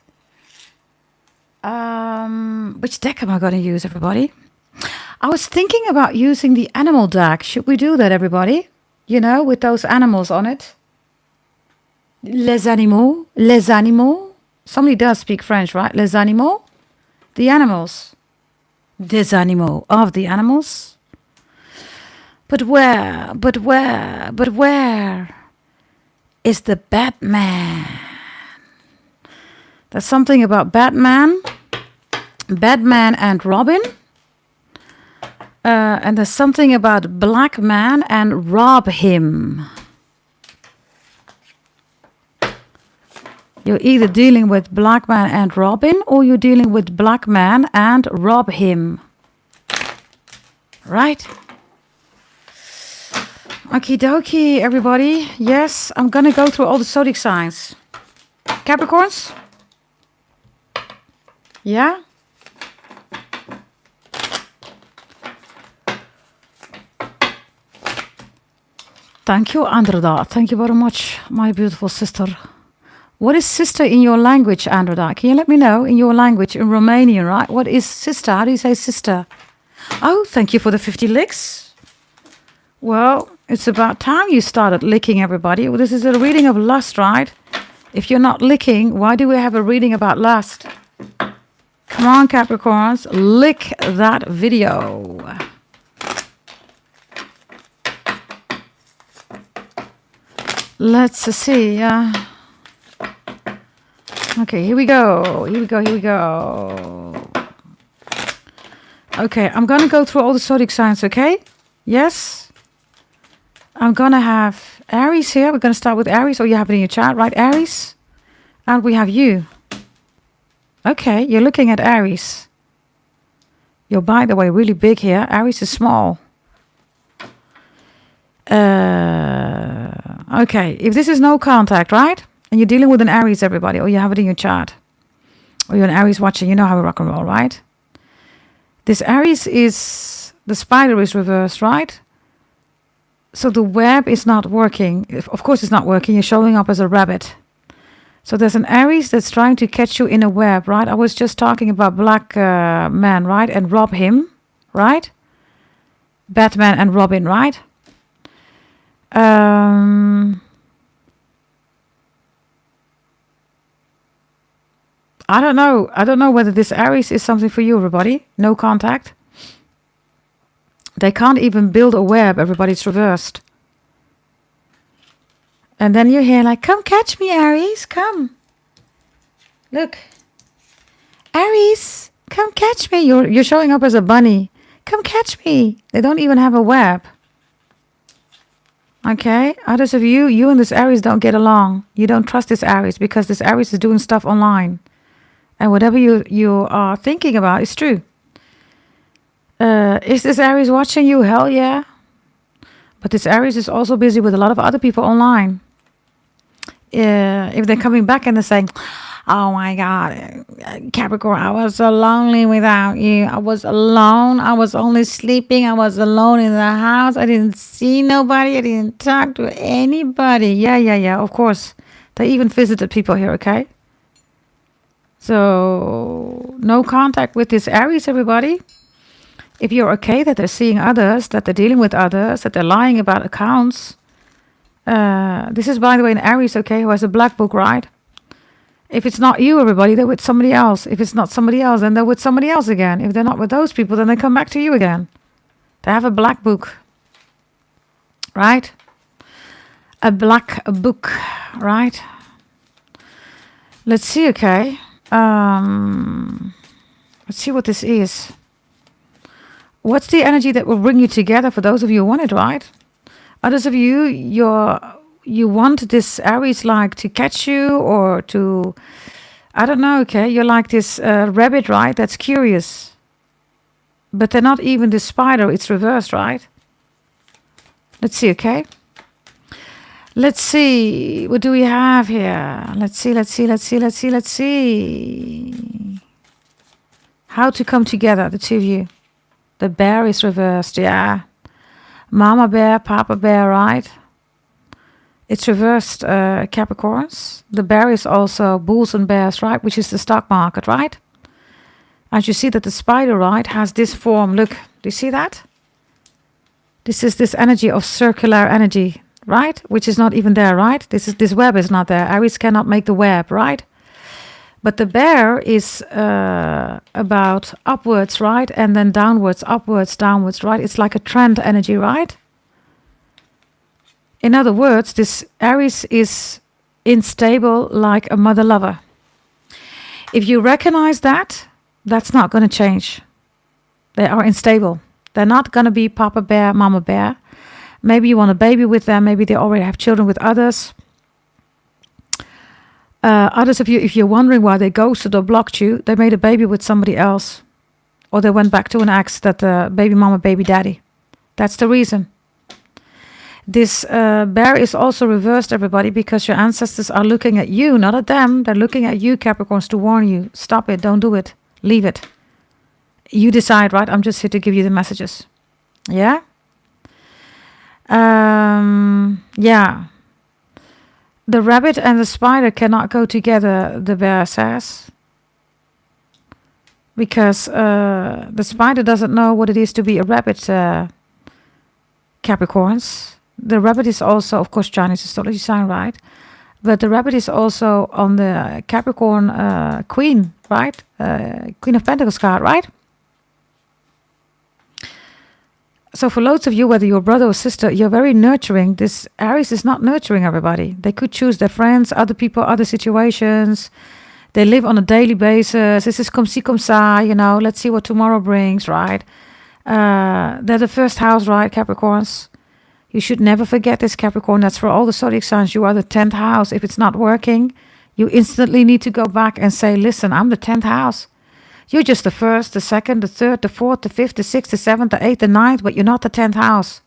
Which deck am I going to use, everybody? I was thinking about using the animal deck. Should we do that, everybody? You know, with those animals on it. Les animaux. Les animaux. Somebody does speak French, right? Les animaux. The animals. Des animaux. Of the animals. But where is the Batman? There's something about Batman and Robin. And there's something about Black Man and Rob him. You're either dealing with Black Man and Robin, or you're dealing with Black Man and Rob him. Right? Okie dokie, everybody. Yes, I'm gonna go through all the zodiac signs. Capricorns? Yeah? Thank you, Andreda. Thank you very much, my beautiful sister. What is sister in your language, Andreda? Can you let me know in your language, in Romanian, right? What is sister? How do you say sister? Oh, thank you for the 50 licks. Well, it's about time you started licking, everybody. Well, this is a reading of lust, right? If you're not licking, why do we have a reading about lust? Come on, Capricorns, lick that video. Let's see. Okay, here we go. Okay, I'm going to go through all the zodiac signs, okay? Yes? I'm going to have Aries here. We're going to start with Aries. Oh, you have it in your chart, right? Aries. And we have you. Okay, you're looking at Aries. You're, by the way, really big here. Aries is small. Okay, if this is no contact, right? And you're dealing with an Aries, everybody, or you have it in your chart, or you're an Aries watcher, you know how we rock and roll, right? This Aries is, the spider is reversed, right? So the web is not working. Of course it's not working. You're showing up as a rabbit. So there's an Aries that's trying to catch you in a web, right? I was just talking about Black Man, right? And rob him, right? Batman and Robin, right? I don't know. I don't know whether this Aries is something for you, everybody. No contact. They can't even build a web. Everybody's reversed. And then you hear like, come catch me, Aries, come. Look. Aries, come catch me. You're showing up as a bunny. Come catch me. They don't even have a web. Okay, others of you and this Aries don't get along. You don't trust this Aries because this Aries is doing stuff online. And whatever you are thinking about is true. Is this Aries watching you? Hell yeah. But this Aries is also busy with a lot of other people online. If they're coming back and they're saying, oh my God, Capricorn, I was so lonely without you. I was alone. I was only sleeping. I was alone in the house. I didn't see nobody. I didn't talk to anybody. Yeah, of course. They even visited people here, okay? So, no contact with this Aries, everybody. If you're okay that they're seeing others, that they're dealing with others, that they're lying about accounts. This is, by the way, an Aries, okay, who has a black book, right? If it's not you, everybody, they're with somebody else. If it's not somebody else, then they're with somebody else again. If they're not with those people, then they come back to you again. They have a black book, right? A black book, right? Let's see, okay. Let's see what this is. What's the energy that will bring you together for those of you who want it, right? Others of you, you want this Aries like to catch you or to, I don't know, okay? You're like this rabbit, right? That's curious. But they're not even the spider. It's reversed, right? Let's see, okay? Let's see. What do we have here? Let's see. How to come together, the two of you. The bear is reversed, yeah. Mama bear, Papa bear, right? It's reversed, Capricorns. The bear is also bulls and bears, right? Which is the stock market, right? And you see that the spider, right, has this form. Look, do you see that? This is this energy of circular energy, right? Which is not even there, right? This web is not there. Aries cannot make the web, right? But the bear is about upwards, right? And then downwards, upwards, downwards, right? It's like a trend energy, right? In other words, this Aries is unstable like a mother lover. If you recognize that, that's not going to change. They are unstable. They're not going to be Papa bear, Mama bear. Maybe you want a baby with them. Maybe they already have children with others. Others of you, if you're wondering why they ghosted or blocked you, they made a baby with somebody else. Or they went back to an ex, that baby mama, baby daddy. That's the reason. This bear is also reversed, everybody, because your ancestors are looking at you, not at them. They're looking at you, Capricorns, to warn you. Stop it. Don't do it. Leave it. You decide, right? I'm just here to give you the messages. Yeah? Yeah. The rabbit and the spider cannot go together, the bear says. Because the spider doesn't know what it is to be a rabbit, Capricorns. The rabbit is also, of course, Chinese astrology sign, right? But the rabbit is also on the Capricorn queen, right? Queen of Pentacles card, right? So for loads of you, whether you're brother or sister, you're very nurturing. This Aries is not nurturing everybody. They could choose their friends, other people, other situations. They live on a daily basis. This is comme ci, comme ça, you know. Let's see what tomorrow brings, right? They're the first house, right, Capricorns? You should never forget this, Capricorn. That's for all the zodiac signs. You are the 10th house. If it's not working, you instantly need to go back and say, listen, I'm the 10th house. You're just the first, the second, the third, the fourth, the fifth, the sixth, the seventh, the eighth, the ninth, but you're not the 10th house.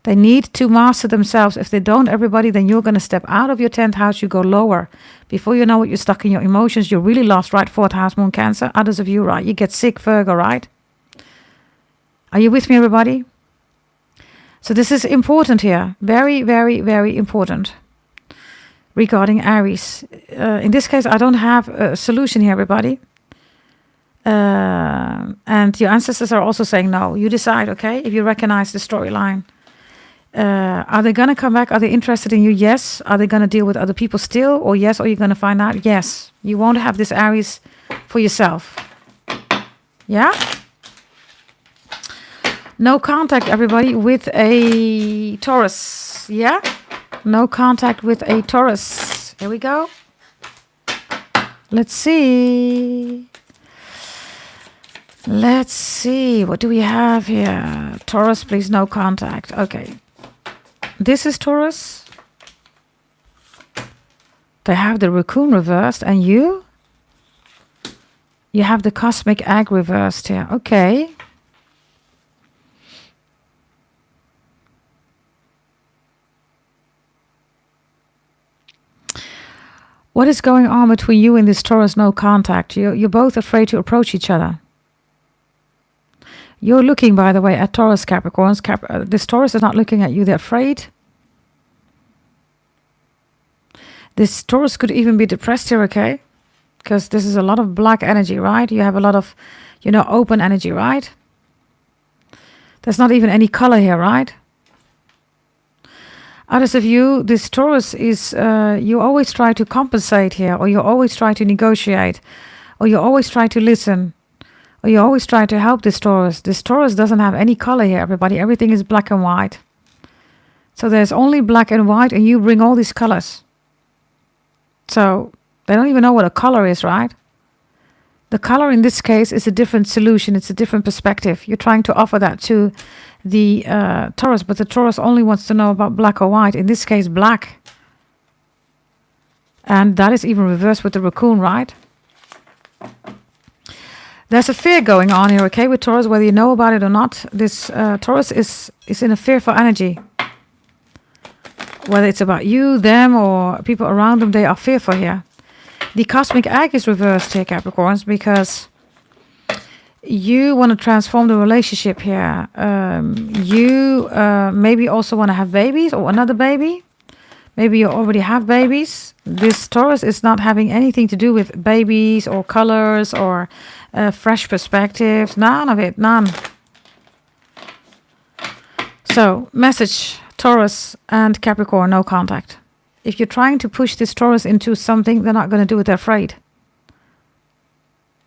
They need to master themselves. If they don't, everybody, then you're going to step out of your 10th house. You go lower. Before you know it, you're stuck in your emotions. You're really lost, right? 4th house, moon, Cancer. Others of you, right? You get sick, Virgo, right? Are you with me, everybody? So this is important here. Very, very, very important. Regarding Aries. In this case, I don't have a solution here, everybody. And your ancestors are also saying no. You decide, okay, if you recognize the storyline. Are they going to come back? Are they interested in you? Yes. Are they going to deal with other people still? Or yes. Or you're going to find out? Yes. You won't have this Aries for yourself. Yeah? No contact, everybody, with a Taurus. Yeah? No contact with a Taurus. Here we go. Let's see. Let's see. What do we have here? Taurus, please, no contact. Okay. This is Taurus. They have the raccoon reversed. And you? You have the cosmic egg reversed here. Okay. What is going on between you and this Taurus no contact? You're both afraid to approach each other. You're looking, by the way, at Taurus, Capricorns. This Taurus is not looking at you. They're afraid. This Taurus could even be depressed here, okay? Because this is a lot of black energy, right? You have a lot of, open energy, right? There's not even any color here, right? Others of you, this Taurus is, you always try to compensate here, or you always try to negotiate, or you always try to listen, or you always try to help this Taurus. This Taurus doesn't have any color here, everybody. Everything is black and white. So there's only black and white, and you bring all these colors. So they don't even know what a color is, right? The color in this case is a different solution. It's a different perspective. You're trying to offer that to the Taurus, but the Taurus only wants to know about black or white. In this case, black. And that is even reversed with the raccoon, right? There's a fear going on here, okay, with Taurus, whether you know about it or not. This Taurus is in a fearful energy. Whether it's about you, them, or people around them, they are fearful here. The cosmic egg is reversed here, Capricorns, because you want to transform the relationship here. You maybe also want to have babies or another baby. Maybe you already have babies. This Taurus is not having anything to do with babies or colors or fresh perspectives. None of it, none. So, message, Taurus and Capricorn, no contact. If you're trying to push this Taurus into something, they're not going to do it. They're afraid.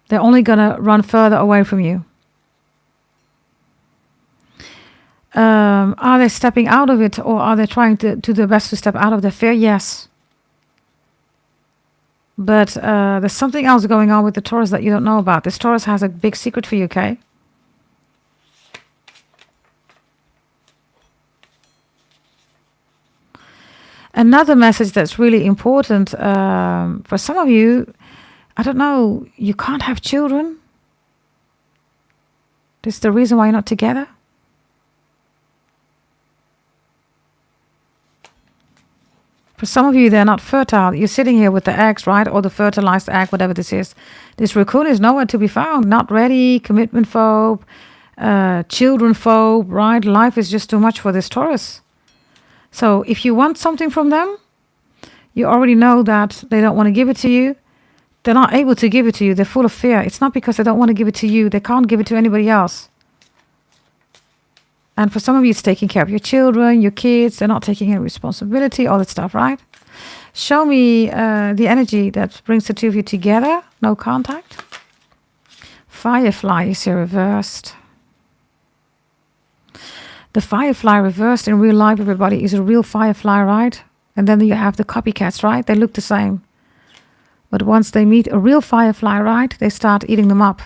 They're only going to run further away from you. Are they stepping out of it, or are they trying to do their best to step out of their fear? Yes. But there's something else going on with the Taurus that you don't know about. This Taurus has a big secret for you, okay? Another message that's really important for some of you, I don't know, you can't have children. This is the reason why you're not together. For some of you, they're not fertile. You're sitting here with the eggs, right? Or the fertilized egg, whatever this is. This raccoon is nowhere to be found. Not ready, commitment phobe, children phobe, right? Life is just too much for this Taurus. So if you want something from them, you already know that they don't want to give it to you. They're not able to give it to you. They're full of fear. It's not because they don't want to give it to you. They can't give it to anybody else. And for some of you, it's taking care of your children, your kids. They're not taking any responsibility, all that stuff, right? Show me the energy that brings the two of you together. No contact. Firefly is here reversed. The firefly reversed in real life, everybody, is a real firefly, right? And then you have the copycats, right? They look the same. But once they meet a real firefly, right, they start eating them up.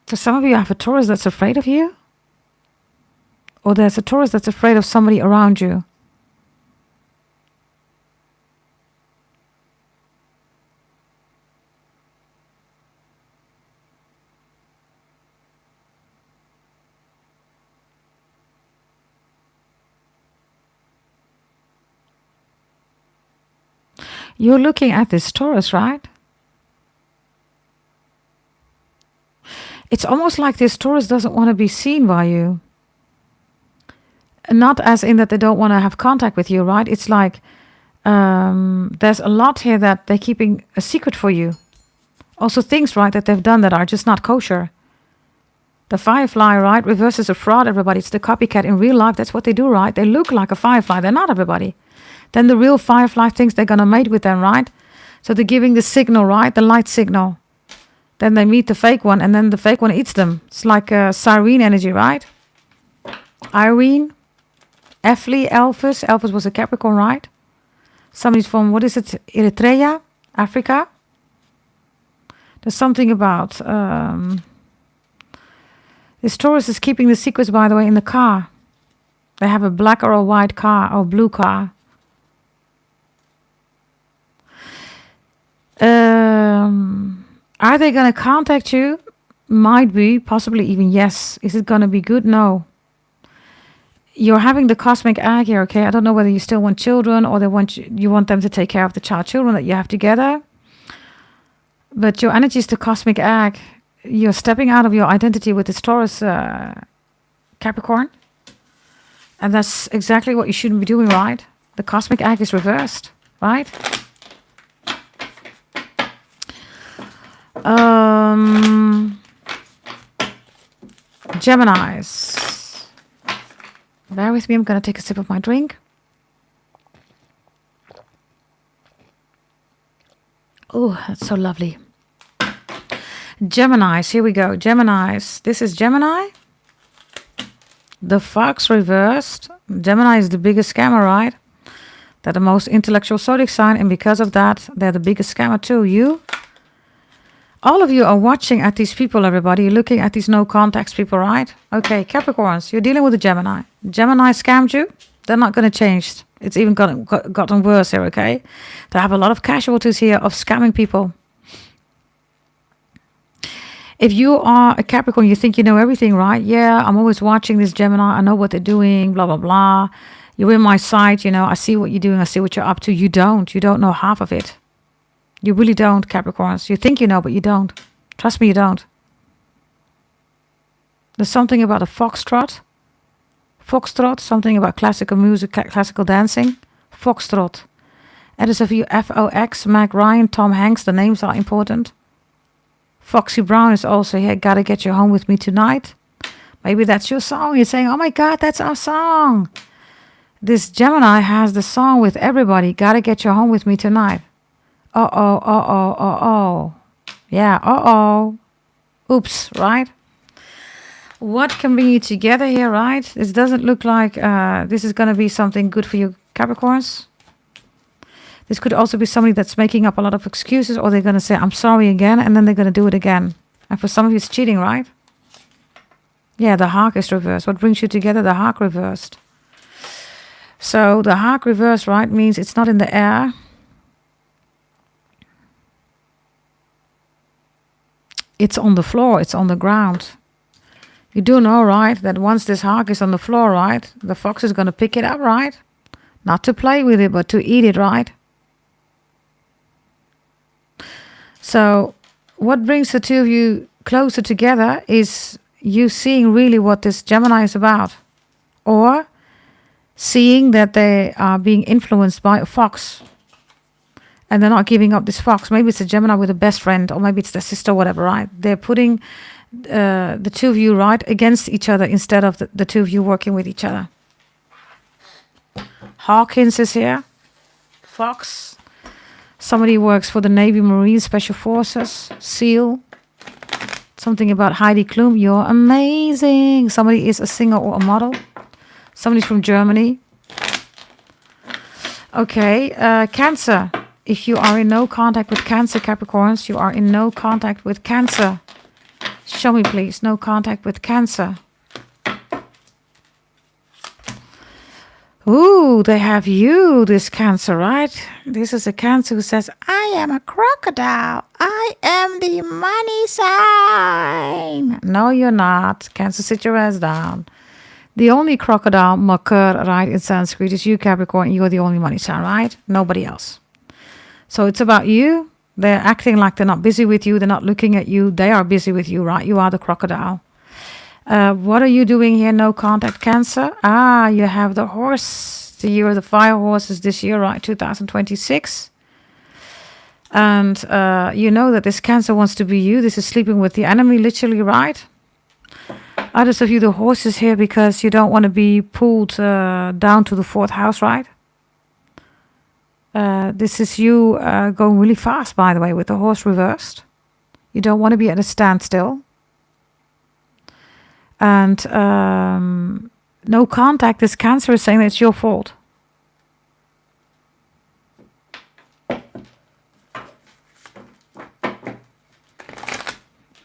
For some of you, have a Taurus that's afraid of you. Or there's a Taurus that's afraid of somebody around you. You're looking at this Taurus, right? It's almost like this Taurus doesn't want to be seen by you. Not as in that they don't want to have contact with you, right? It's like there's a lot here that they're keeping a secret for you. Also things, right, that they've done that are just not kosher. The firefly, right, reverses a fraud, everybody. It's the copycat in real life. That's what they do, right? They look like a firefly. They're not, everybody. Then the real firefly thinks they're going to mate with them, right? So they're giving the signal, right? The light signal. Then they meet the fake one, and then the fake one eats them. It's like a siren energy, right? Irene, Effley, Elvis. Elvis was a Capricorn, right? Somebody's from, what is it, Eritrea, Africa? There's something about... this Taurus is keeping the secrets, by the way, in the car. They have a black or a white car or blue car. Are they going to contact you? Might be, possibly even yes. Is it going to be good? No. You're having the cosmic egg here, okay? I don't know whether you still want children or you want them to take care of the children that you have together. But your energy is the cosmic egg. You're stepping out of your identity with this Taurus Capricorn. And that's exactly what you shouldn't be doing, right? The cosmic egg is reversed, right? Geminis. Bear with me, I'm going to take a sip of my drink. Oh, that's so lovely. Geminis, here we go. Geminis. This is Gemini. The fox reversed. Gemini is the biggest scammer, right? They're the most intellectual zodiac sign, and because of that, they're the biggest scammer too. All of you are watching at these people, everybody. You're looking at these no contacts people, right? Okay, Capricorns, you're dealing with a Gemini. Gemini scammed you. They're not going to change. It's even gotten worse here, okay? They have a lot of casualties here of scamming people. If you are a Capricorn, you think you know everything, right? Yeah, I'm always watching this Gemini. I know what they're doing, blah, blah, blah. You're in my sight, you know. I see what you're doing. I see what you're up to. You don't. You don't know half of it. You really don't, Capricorns. You think you know, but you don't. Trust me, you don't. There's something about a foxtrot. Foxtrot, something about classical music, classical dancing. Foxtrot. And there's a few FOX, Meg Ryan, Tom Hanks. The names are important. Foxy Brown is also here. Gotta Get You Home With Me Tonight. Maybe that's your song. You're saying, oh my God, that's our song. This Gemini has the song with everybody. Gotta Get You Home With Me Tonight. Uh-oh, uh-oh, uh-oh. Yeah, uh-oh. Oops, right? What can bring you together here, right? This doesn't look like this is going to be something good for you, Capricorns. This could also be somebody that's making up a lot of excuses, or they're going to say, I'm sorry again, and then they're going to do it again. And for some of you, it's cheating, right? Yeah, the Hawk is reversed. What brings you together? The Hawk reversed. So the Hawk reversed, right, means it's not in the air. It's on the floor. It's on the ground. You do know, right, that once this hawk is on the floor, right, the fox is going to pick it up, right? Not to play with it, but to eat it, right? So what brings the two of you closer together is you seeing really what this Gemini is about. Or seeing that they are being influenced by a fox. And they're not giving up this fox. Maybe it's a Gemini with a best friend, or maybe it's their sister, whatever, right? They're putting the two of you, right, against each other instead of the two of you working with each other. Hawkins is here. Fox. Somebody works for the Navy, Marine, Special Forces, SEAL. Something about Heidi Klum. You're amazing. Somebody is a singer or a model. Somebody's from Germany. Okay, Cancer. If you are in no contact with Cancer, Capricorns, you are in no contact with Cancer. Show me, please. No contact with Cancer. Ooh, they have you, this Cancer, right? This is a Cancer who says, I am a crocodile. I am the money sign. No, you're not. Cancer, sit your ass down. The only crocodile, makar, right, in Sanskrit is you, Capricorn. You're the only money sign, right? Nobody else. So it's about you. They're acting like they're not busy with you. They're not looking at you. They are busy with you, right? You are the crocodile. What are you doing here? No contact, Cancer. Ah, you have the horse. The year of the fire horses this year, right? 2026. And you know that this Cancer wants to be you. This is sleeping with the enemy, literally, right? Others of you, the horses here because you don't want to be pulled down to the fourth house, right? This is you going really fast, by the way, with the horse reversed. You don't want to be at a standstill. And no contact. This Cancer is saying that it's your fault.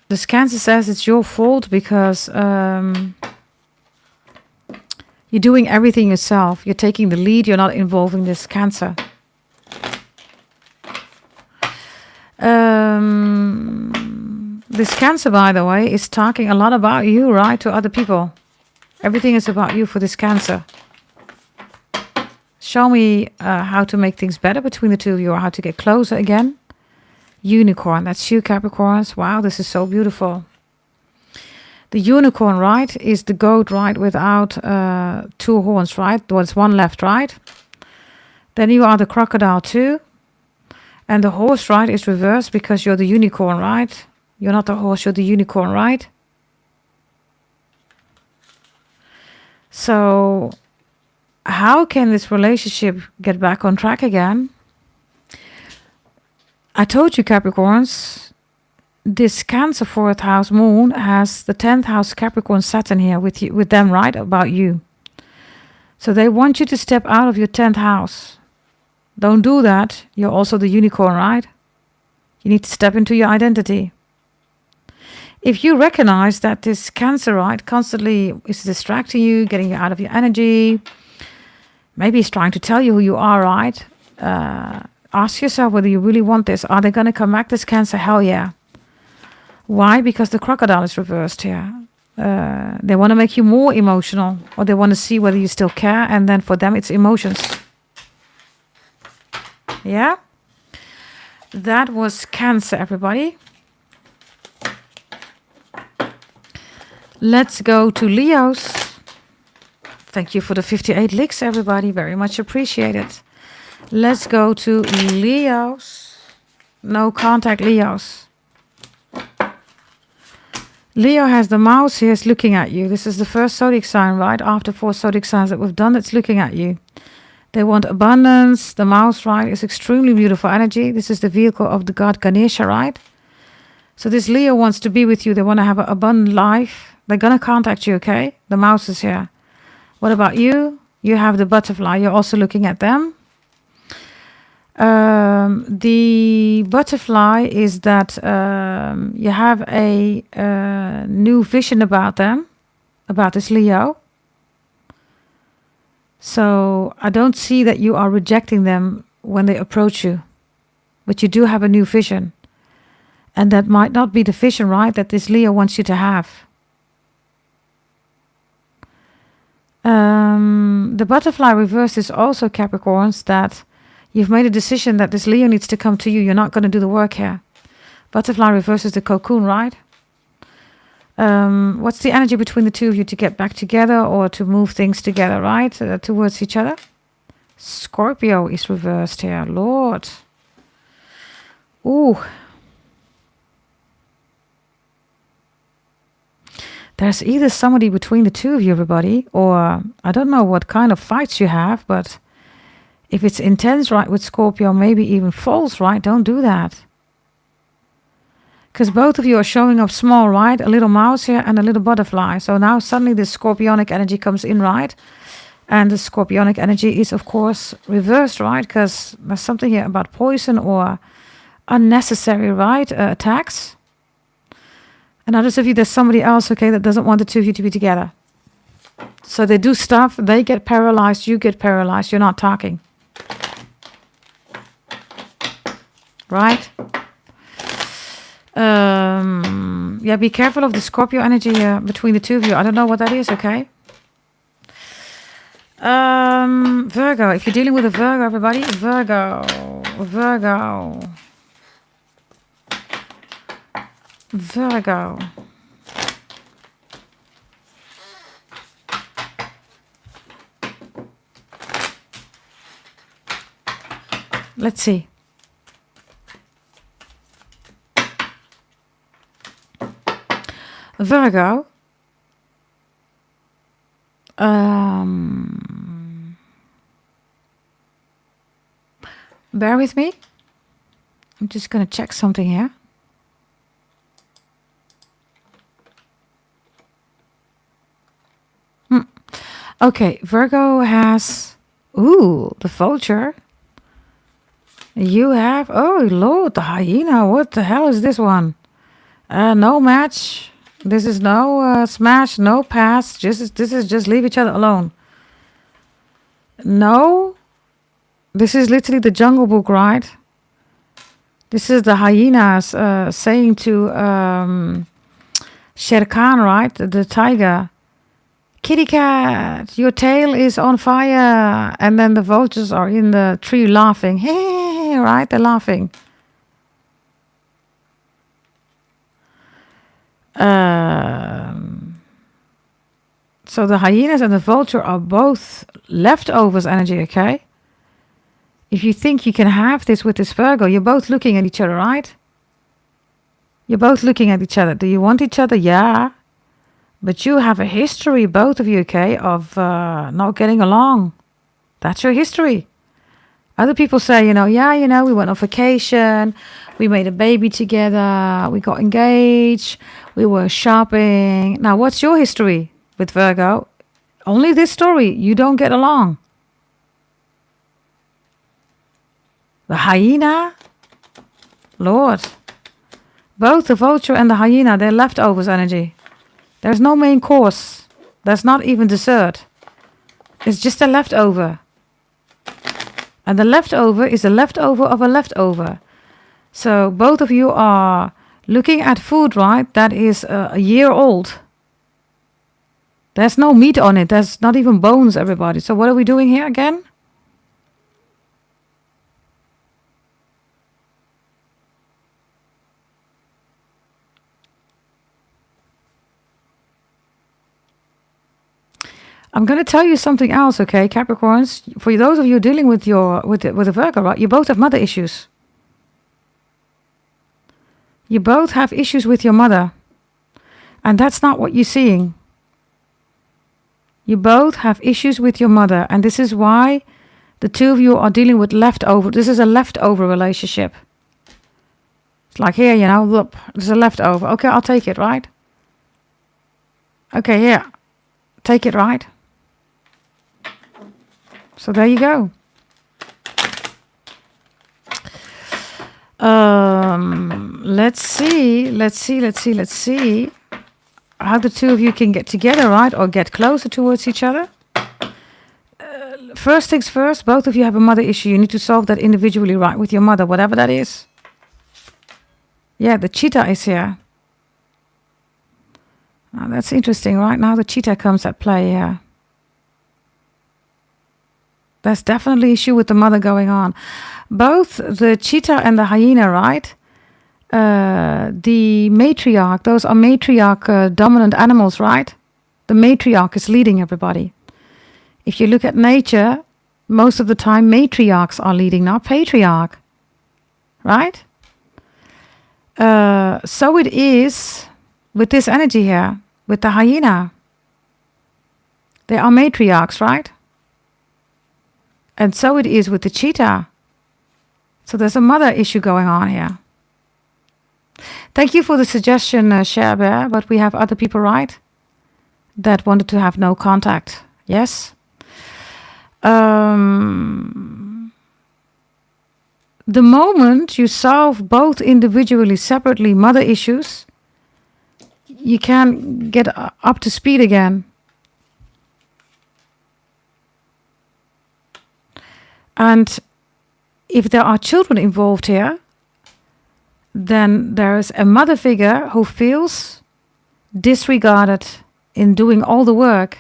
This Cancer says it's your fault because you're doing everything yourself. You're taking the lead. You're not involving this Cancer. This Cancer, by the way, is talking a lot about you, right, to other people. Everything is about you for this Cancer. Show me how to make things better between the two of you, or how to get closer again. Unicorn, that's you, Capricorns. Wow, this is so beautiful. The unicorn, right, is the goat, right, without 2 horns, right? There's one left, right? Then you are the crocodile too. And the horse, right, is reversed because you're the unicorn, right? You're not the horse, you're the unicorn, right? So how can this relationship get back on track again? I told you, Capricorns, this Cancer 4th house moon has the 10th house Capricorn Saturn here with you, with them, right, about you. So they want you to step out of your 10th house. Don't do that. You're also the unicorn, right? You need to step into your identity. If you recognize that this Cancer, right, constantly is distracting you, getting you out of your energy, maybe it's trying to tell you who you are, right? Ask yourself whether you really want this. Are they going to come back, this Cancer? Hell yeah. Why? Because the crocodile is reversed here. They want to make you more emotional, or they want to see whether you still care, and then for them it's emotions. Yeah? That was Cancer, everybody. Let's go to Leos. Thank you for the 58 licks, everybody. Very much appreciated. Let's go to Leos. No contact, Leos. Leo has the mouse here, is looking at you. This is the first zodiac sign, right? After 4 zodiac signs that we've done, it's looking at you. They want abundance. The mouse, right, is extremely beautiful energy. This is the vehicle of the god Ganesha, right? So this Leo wants to be with you. They want to have an abundant life. They're going to contact you, okay? The mouse is here. What about you? You have the butterfly. You're also looking at them. The butterfly is that you have a new vision about them, about this Leo. So I don't see that you are rejecting them when they approach you, but you do have a new vision. And that might not be the vision, right, that this Leo wants you to have. The butterfly reverse is also, Capricorns, that you've made a decision that this Leo needs to come to you. You're not going to do the work here. Butterfly reverse is the cocoon, right? What's the energy between the two of you to get back together or to move things together, right? Towards each other? Scorpio is reversed here. Lord. Ooh. There's either somebody between the two of you, everybody, or I don't know what kind of fights you have, but if it's intense, right, with Scorpio, maybe even false, right, don't do that. Because both of you are showing up small, right? A little mouse here and a little butterfly. So now suddenly the scorpionic energy comes in, right? And the scorpionic energy is, of course, reversed, right? Because there's something here about poison or unnecessary, right, attacks. And others of you, there's somebody else, okay, that doesn't want the two of you to be together. So they do stuff, they get paralyzed, you get paralyzed, you're not talking. Right? Yeah, be careful of the Scorpio energy between the two of you. I don't know what that is, okay? Virgo, if you're dealing with a Virgo, everybody, Virgo. Let's see. Virgo. Bear with me. I'm just going to check something here. Okay, Virgo has, ooh, the vulture. You have, oh Lord, the hyena. What the hell is this one? No match. This is no smash, no pass. This is just leave each other alone. No. This is literally the Jungle Book, right? This is the hyenas saying to Shere Khan, right? The tiger. Kitty cat, your tail is on fire. And then the vultures are in the tree laughing. Hey, right? They're laughing. So the hyenas and the vulture are both leftovers energy, okay? If you think you can have this with this Virgo, you're both looking at each other, right? You're both looking at each other. Do you want each other? Yeah. But you have a history, both of you, okay, of not getting along. That's your history. Other people say, yeah, we went on vacation, we made a baby together, we got engaged, we were shopping. Now, what's your history with Virgo? Only this story. You don't get along. The hyena, Lord. Both the vulture and the hyena, they're leftovers energy. There's no main course. There's not even dessert. It's just a leftover. And the leftover is a leftover of a leftover. So both of you are looking at food, right? That is a year old. There's no meat on it. There's not even bones, everybody. So what are we doing here again? I'm going to tell you something else, okay, Capricorns. For those of you dealing with a Virgo, right? You both have mother issues. You both have issues with your mother. And that's not what you're seeing. You both have issues with your mother. And this is why the two of you are dealing with leftover. This is a leftover relationship. It's like here, look, there's a leftover. Okay, I'll take it, right? Okay, yeah. Take it, right? So there you go. Let's see how the two of you can get together, right? Or get closer towards each other. First things first, both of you have a mother issue. You need to solve that individually, right? With your mother, whatever that is. Yeah, the cheetah is here. Now that's interesting, right? Now the cheetah comes at play here. There's definitely issue with the mother going on. Both the cheetah and the hyena, right? The matriarch, those are matriarch dominant animals, right? The matriarch is leading everybody. If you look at nature, most of the time matriarchs are leading, not patriarch, right? So it is with this energy here, with the hyena. They are matriarchs, right? And so it is with the cheetah. So there's a mother issue going on here. Thank you for the suggestion, Cher Bear, but we have other people, right? That wanted to have no contact. Yes? The moment you solve both individually, separately, mother issues, you can get up to speed again. And if there are children involved here, then there is a mother figure who feels disregarded in doing all the work.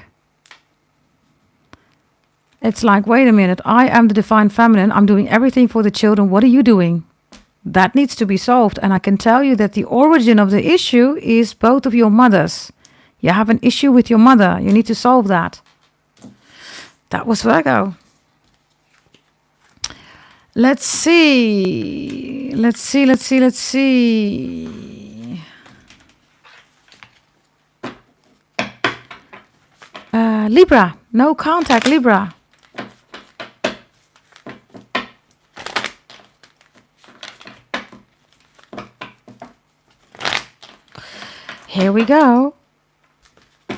It's like, wait a minute, I am the divine feminine. I'm doing everything for the children. What are you doing? That needs to be solved. And I can tell you that the origin of the issue is both of your mothers. You have an issue with your mother. You need to solve that. That was Virgo. Let's see. Libra. No contact, Libra. Here we go.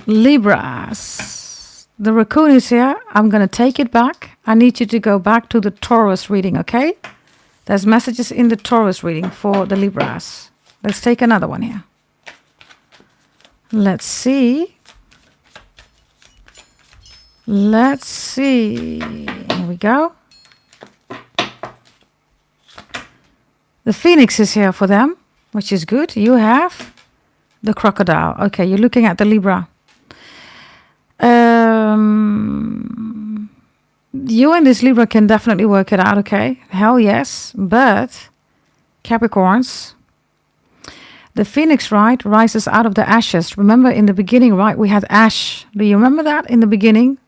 Libras. The raccoon is here. I'm going to take it back. I need you to go back to the Taurus reading, okay? There's messages in the Taurus reading for the Libras. Let's take another one here. Let's see. Let's see. Here we go. The Phoenix is here for them, which is good. You have the crocodile. Okay, you're looking at the Libra. You and this Libra can definitely work it out, okay? Hell yes. But Capricorns, the Phoenix, right, rises out of the ashes. Remember in the beginning, right, we had ash. Do you remember that in the beginning?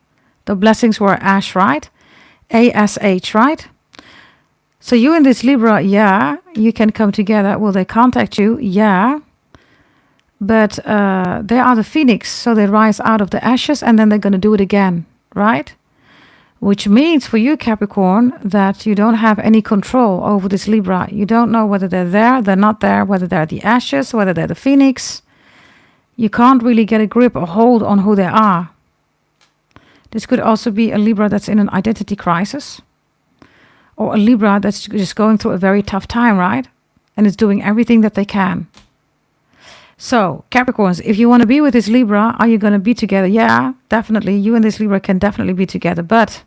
The blessings were ash, right? ASH, right? So you and this Libra, yeah, you can come together. Will they contact you? Yeah. But they are the Phoenix, so they rise out of the ashes and then they're going to do it again, right? Which means for you, Capricorn, that you don't have any control over this Libra. You don't know whether they're not there, whether they're the ashes, whether they're the Phoenix. You can't really get a grip or hold on who they are. This could also be a Libra that's in an identity crisis, or a Libra that's just going through a very tough time, right? And is doing everything that they can. So, Capricorns, if you want to be with this Libra, are you going to be together? Yeah, definitely. You and this Libra can definitely be together. But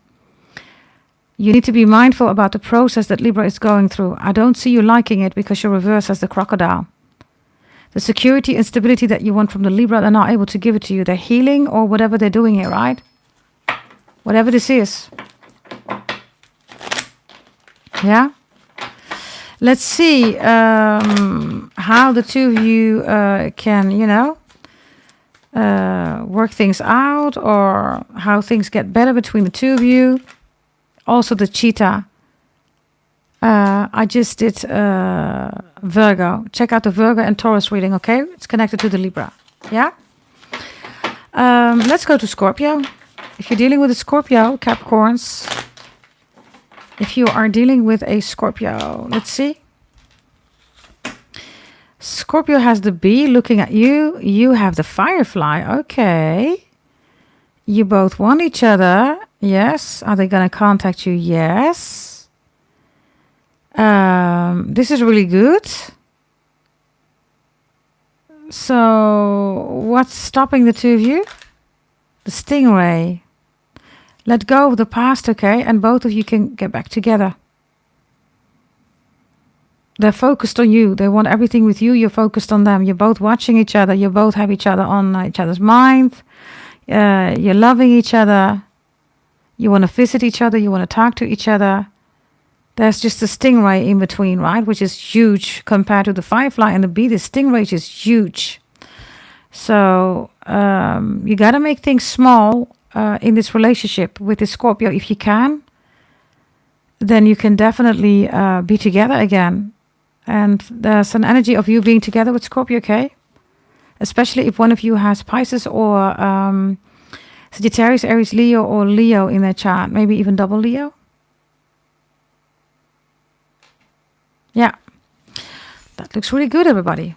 you need to be mindful about the process that Libra is going through. I don't see you liking it because you're reversed as the crocodile. The security and stability that you want from the Libra, they're not able to give it to you. They're healing or whatever they're doing here, right? Whatever this is. Yeah? Let's see how the two of you can, work things out, or how things get better between the two of you. Also the cheetah. I just did Virgo. Check out the Virgo and Taurus reading, okay? It's connected to the Libra. Yeah? Let's go to Scorpio. If you're dealing with a Scorpio, Capricorns, if you are dealing with a Scorpio, let's see. Scorpio has the bee looking at you. You have the firefly. Okay. You both want each other. Yes. Are they going to contact you? Yes. This is really good. So what's stopping the two of you? The stingray. Let go of the past, okay? And both of you can get back together. They're focused on you. They want everything with you. You're focused on them. You're both watching each other. You both have each other on each other's mind. You're loving each other. You want to visit each other. You want to talk to each other. There's just a stingray in between, right? Which is huge compared to the firefly and the bee. The stingray is huge. So you got to make things small in this relationship with this Scorpio. If you can, then you can definitely be together again. And there's an energy of you being together with Scorpio, okay? Especially if one of you has Pisces or Sagittarius, Aries, Leo, or Leo in their chart. Maybe even double Leo. Yeah. That looks really good, everybody.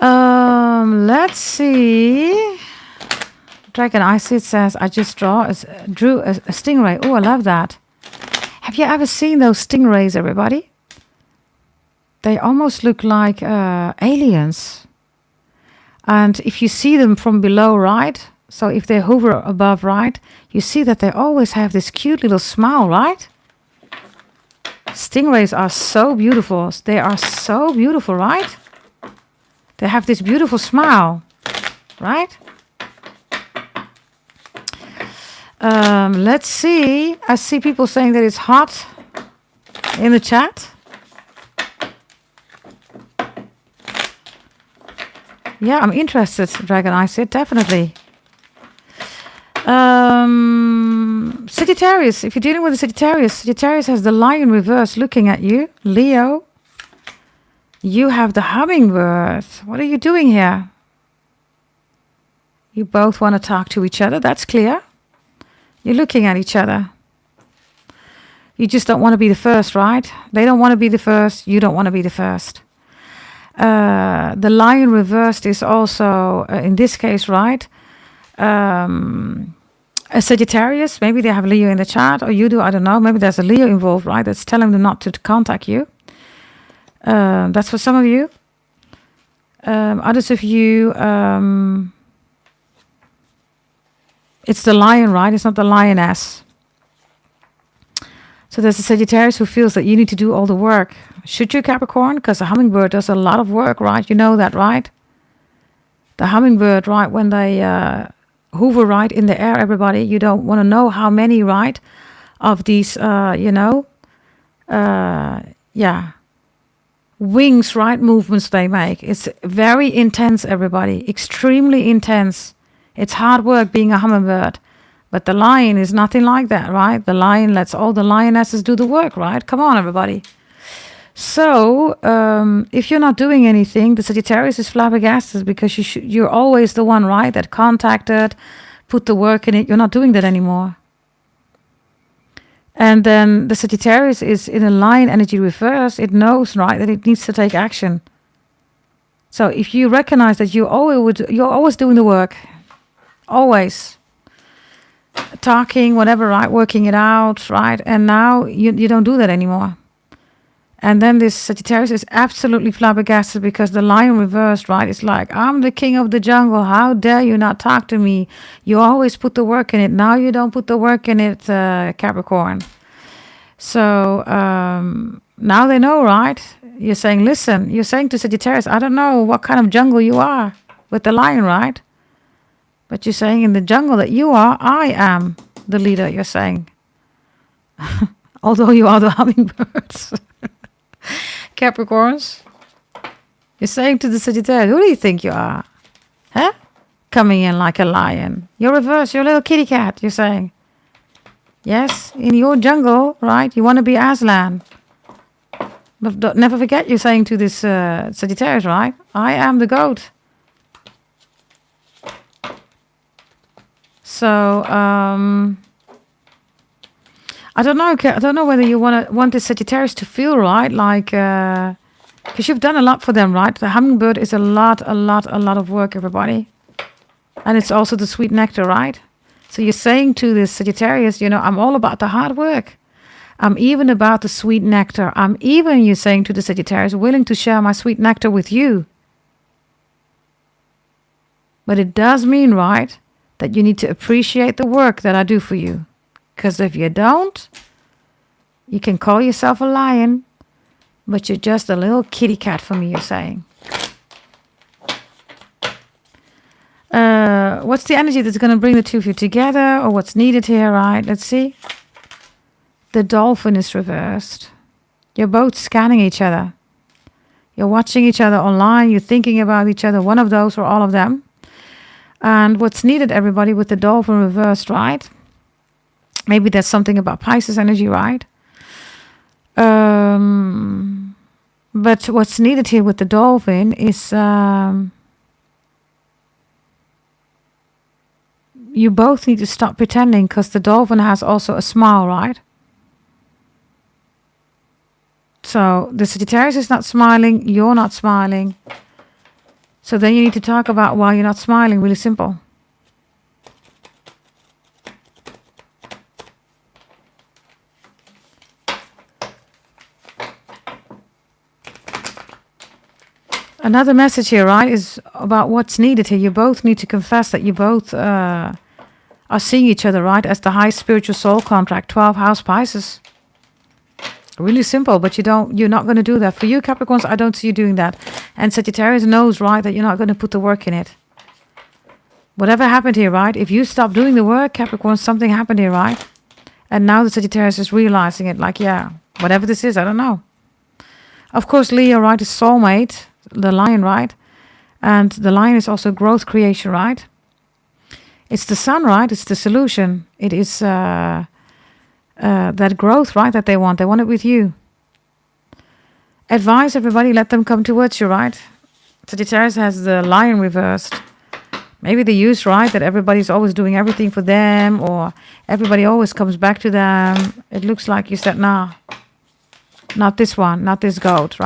Let's see. Dragon Isid says, I just drew a stingray. Oh, I love that. Have you ever seen those stingrays, everybody? They almost look like aliens. And if you see them from below, right? So if they hover above, right? You see that they always have this cute little smile, right? Stingrays are so beautiful. They are so beautiful, right? They have this beautiful smile, right? Let's see. I see people saying that it's hot in the chat. Yeah, I'm interested, Dragon Eye said, definitely. Sagittarius, if you're dealing with a Sagittarius has the lion reverse looking at you. Leo, you have the hummingbird. What are you doing here? You both want to talk to each other, that's clear. You're looking at each other. You just don't want to be the first, right? They don't want to be the first. You don't want to be the first. The lion reversed is also, in this case, right? A Sagittarius, maybe they have Leo in the chart, or you do, I don't know. Maybe there's a Leo involved, right? That's telling them not to contact you. That's for some of you. Others of you, it's the lion, right? It's not the lioness. So there's a Sagittarius who feels that you need to do all the work. Should you, Capricorn? Because a hummingbird does a lot of work, right? You know that, right? The hummingbird, right, when they hover right in the air, everybody, you don't want to know how many, right, of these, wings, right, movements they make. It's very intense, everybody, extremely intense. It's hard work being a hummingbird. But the lion is nothing like that, right? The lion lets all the lionesses do the work, right? Come on, everybody. So, if you're not doing anything, the Sagittarius is flabbergasted because you're always the one, right, that contacted, put the work in it. You're not doing that anymore. And then the Sagittarius is in a lion energy reverse. It knows, right, that it needs to take action. So if you recognize that you're always doing the work, always talking, whatever, right, working it out, right, and now you don't do that anymore. And then this Sagittarius is absolutely flabbergasted because the lion reversed, right? It's like, I'm the king of the jungle. How dare you not talk to me? You always put the work in it. Now you don't put the work in it, Capricorn. So now they know, right? You're saying, listen, you're saying to Sagittarius, I don't know what kind of jungle you are with the lion, right? But you're saying in the jungle that you are, I am the leader, you're saying. Although you are the hummingbirds. Capricorns, you're saying to the Sagittarius, who do you think you are? Huh? Coming in like a lion. You're reverse, you're a little kitty cat, you're saying. Yes, in your jungle, right, you want to be Aslan. But never forget you're saying to this Sagittarius, right? I am the goat. So, I don't know whether you want the Sagittarius to feel, right, like, because you've done a lot for them, right? The hummingbird is a lot of work, everybody. And it's also the sweet nectar, right? So you're saying to this Sagittarius, I'm all about the hard work. I'm even about the sweet nectar. I'm even, you're saying to the Sagittarius, willing to share my sweet nectar with you. But it does mean, right, that you need to appreciate the work that I do for you. Because if you don't, you can call yourself a lion, but you're just a little kitty cat for me, you're saying. What's the energy that's going to bring the two of you together, or what's needed here, right? Let's see. The dolphin is reversed. You're both scanning each other. You're watching each other online. You're thinking about each other, one of those or all of them. And what's needed, everybody, with the dolphin reversed, right? Maybe there's something about Pisces energy, right? But what's needed here with the dolphin is you both need to stop pretending, because the dolphin has also a smile, right? So the Sagittarius is not smiling, you're not smiling. So then you need to talk about why you're not smiling, really simple. Another message here, right, is about what's needed here. You both need to confess that you both are seeing each other, right, as the high spiritual soul contract, 12 house Pisces. Really simple, but you're not going to do that. For you, Capricorns, I don't see you doing that. And Sagittarius knows, right, that you're not going to put the work in it. Whatever happened here, right, if you stop doing the work, Capricorn, something happened here, right? And now the Sagittarius is realizing it, like, yeah, whatever this is, I don't know. Of course, Leo, right, is soulmate, the lion, right? And the lion is also growth creation, right? It's the sun, right? It's the solution. It is that growth, right, that they want. They want it with you. Advise everybody, let them come towards you, right? Sagittarius has the lion reversed. Maybe they use, right, that everybody's always doing everything for them, or everybody always comes back to them. It looks like you said, nah, not this one, not this goat,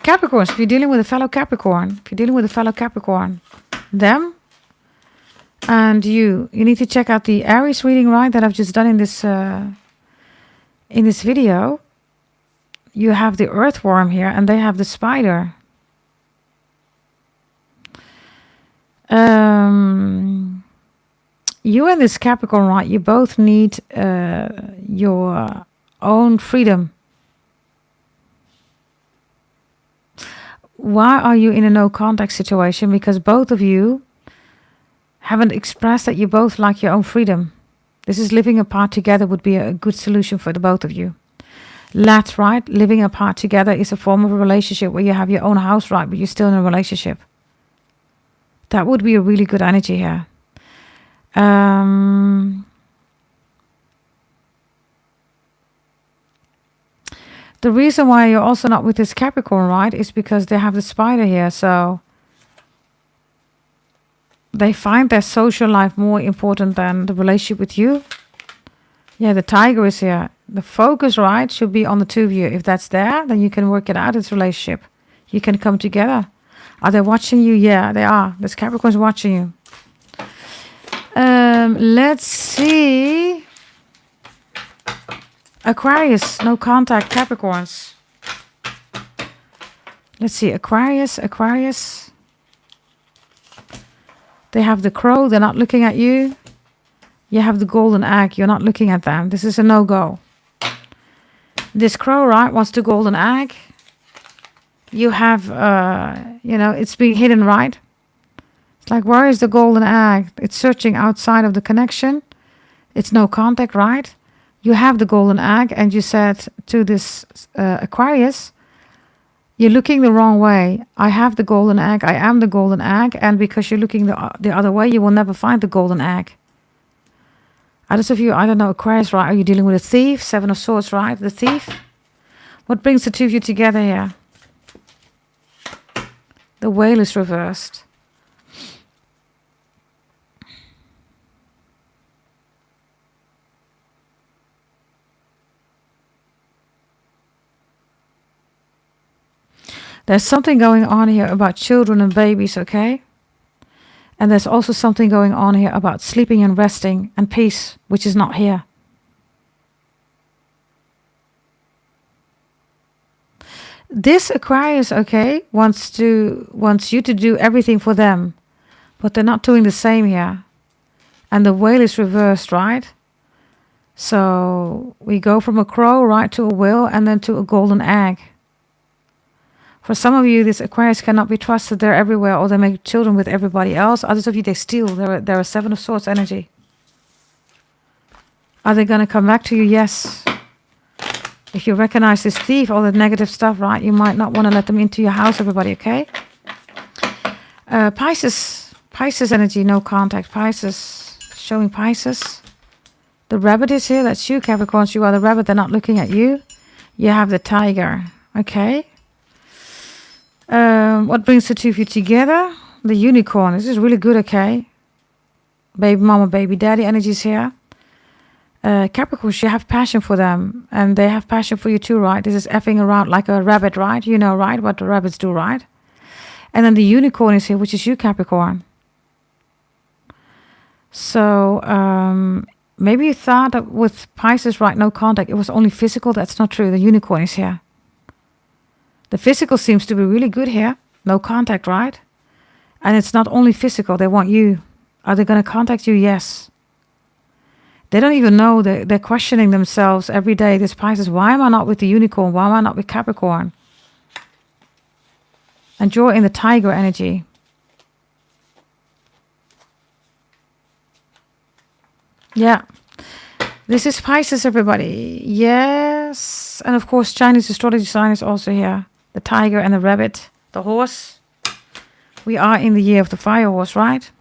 Capricorns, if you're dealing with a fellow Capricorn, them and you need to check out the Aries reading, right, that I've just done in this video. You have the earthworm here and they have the spider. You and this Capricorn, right, you both need your own freedom. Why are you in a no contact situation? Because both of you haven't expressed that you both like your own freedom. This is living apart together would be a good solution for the both of you. That's right. Living apart together is a form of a relationship where you have your own house, right, but you're still in a relationship. That would be a really good energy here. The reason why you're also not with this Capricorn, right, is because they have the spider here. So they find their social life more important than the relationship with you. Yeah, the tiger is here. The focus, right, should be on the two of you. If that's there, then you can work it out, this relationship. You can come together. Are they watching you? Yeah, they are. This Capricorn's watching you. Let's see. Aquarius, no contact, Capricorns. Let's see, Aquarius. They have the crow, they're not looking at you. You have the golden egg, you're not looking at them. This is a no-go. This crow, right, wants the golden egg. You have, it's being hidden, right? It's like, where is the golden egg? It's searching outside of the connection. It's no contact, right? You have the golden egg and you said to this Aquarius, you're looking the wrong way. I have the golden egg. I am the golden egg. And because you're looking the other way, you will never find the golden egg. Others of you, I don't know, Aquarius, right? Are you dealing with a thief? Seven of Swords, right? The thief. What brings the two of you together here? The whale is reversed. There's something going on here about children and babies, okay? And there's also something going on here about sleeping and resting and peace, which is not here. This Aquarius, okay, wants you to do everything for them, but they're not doing the same here. And the whale is reversed, right? So we go from a crow, right, to a whale and then to a golden egg. For some of you, this Aquarius cannot be trusted. They're everywhere, or they make children with everybody else. Others of you, they steal. They're a Seven of Swords energy. Are they going to come back to you? Yes. If you recognize this thief, all that negative stuff, right, you might not want to let them into your house, everybody, okay? Pisces energy, no contact. Pisces, showing Pisces. The rabbit is here. That's you, Capricorns. You are the rabbit. They're not looking at you. You have the tiger, okay? What brings the two of you together? The unicorn. This is really good, okay? Baby mama, baby daddy energies here. Capricorns, you have passion for them. And they have passion for you too, right? This is effing around like a rabbit, right? You know, right? What the rabbits do, right? And then the unicorn is here, which is you, Capricorn. So, maybe you thought that with Pisces, right, no contact, it was only physical. That's not true. The unicorn is here. The physical seems to be really good here. No contact, right? And it's not only physical. They want you. Are they going to contact you? Yes. They don't even know. They're questioning themselves every day. This Pisces, why am I not with the unicorn? Why am I not with Capricorn? And you're in the tiger energy. Yeah. This is Pisces, everybody. Yes. And of course, Chinese astrology sign is also here. The tiger and the rabbit. The horse. We are in the year of the fire horse, right?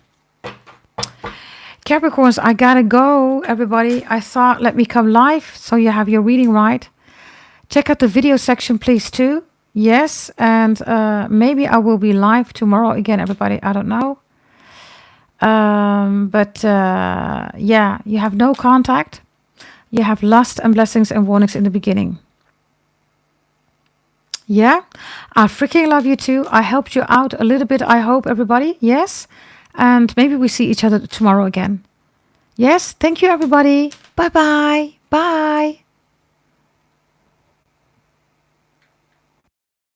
Capricorns, I gotta go, everybody. I thought, let me come live so you have your reading right. Check out the video section, please, too. Yes. And maybe I will be live tomorrow again, everybody. I don't know. Yeah, you have no contact. You have lust and blessings and warnings in the beginning. Yeah, I freaking love you too. I helped you out a little bit, I hope, everybody. Yes, and maybe we see each other tomorrow again. Yes, thank you, everybody. Bye-bye. Bye.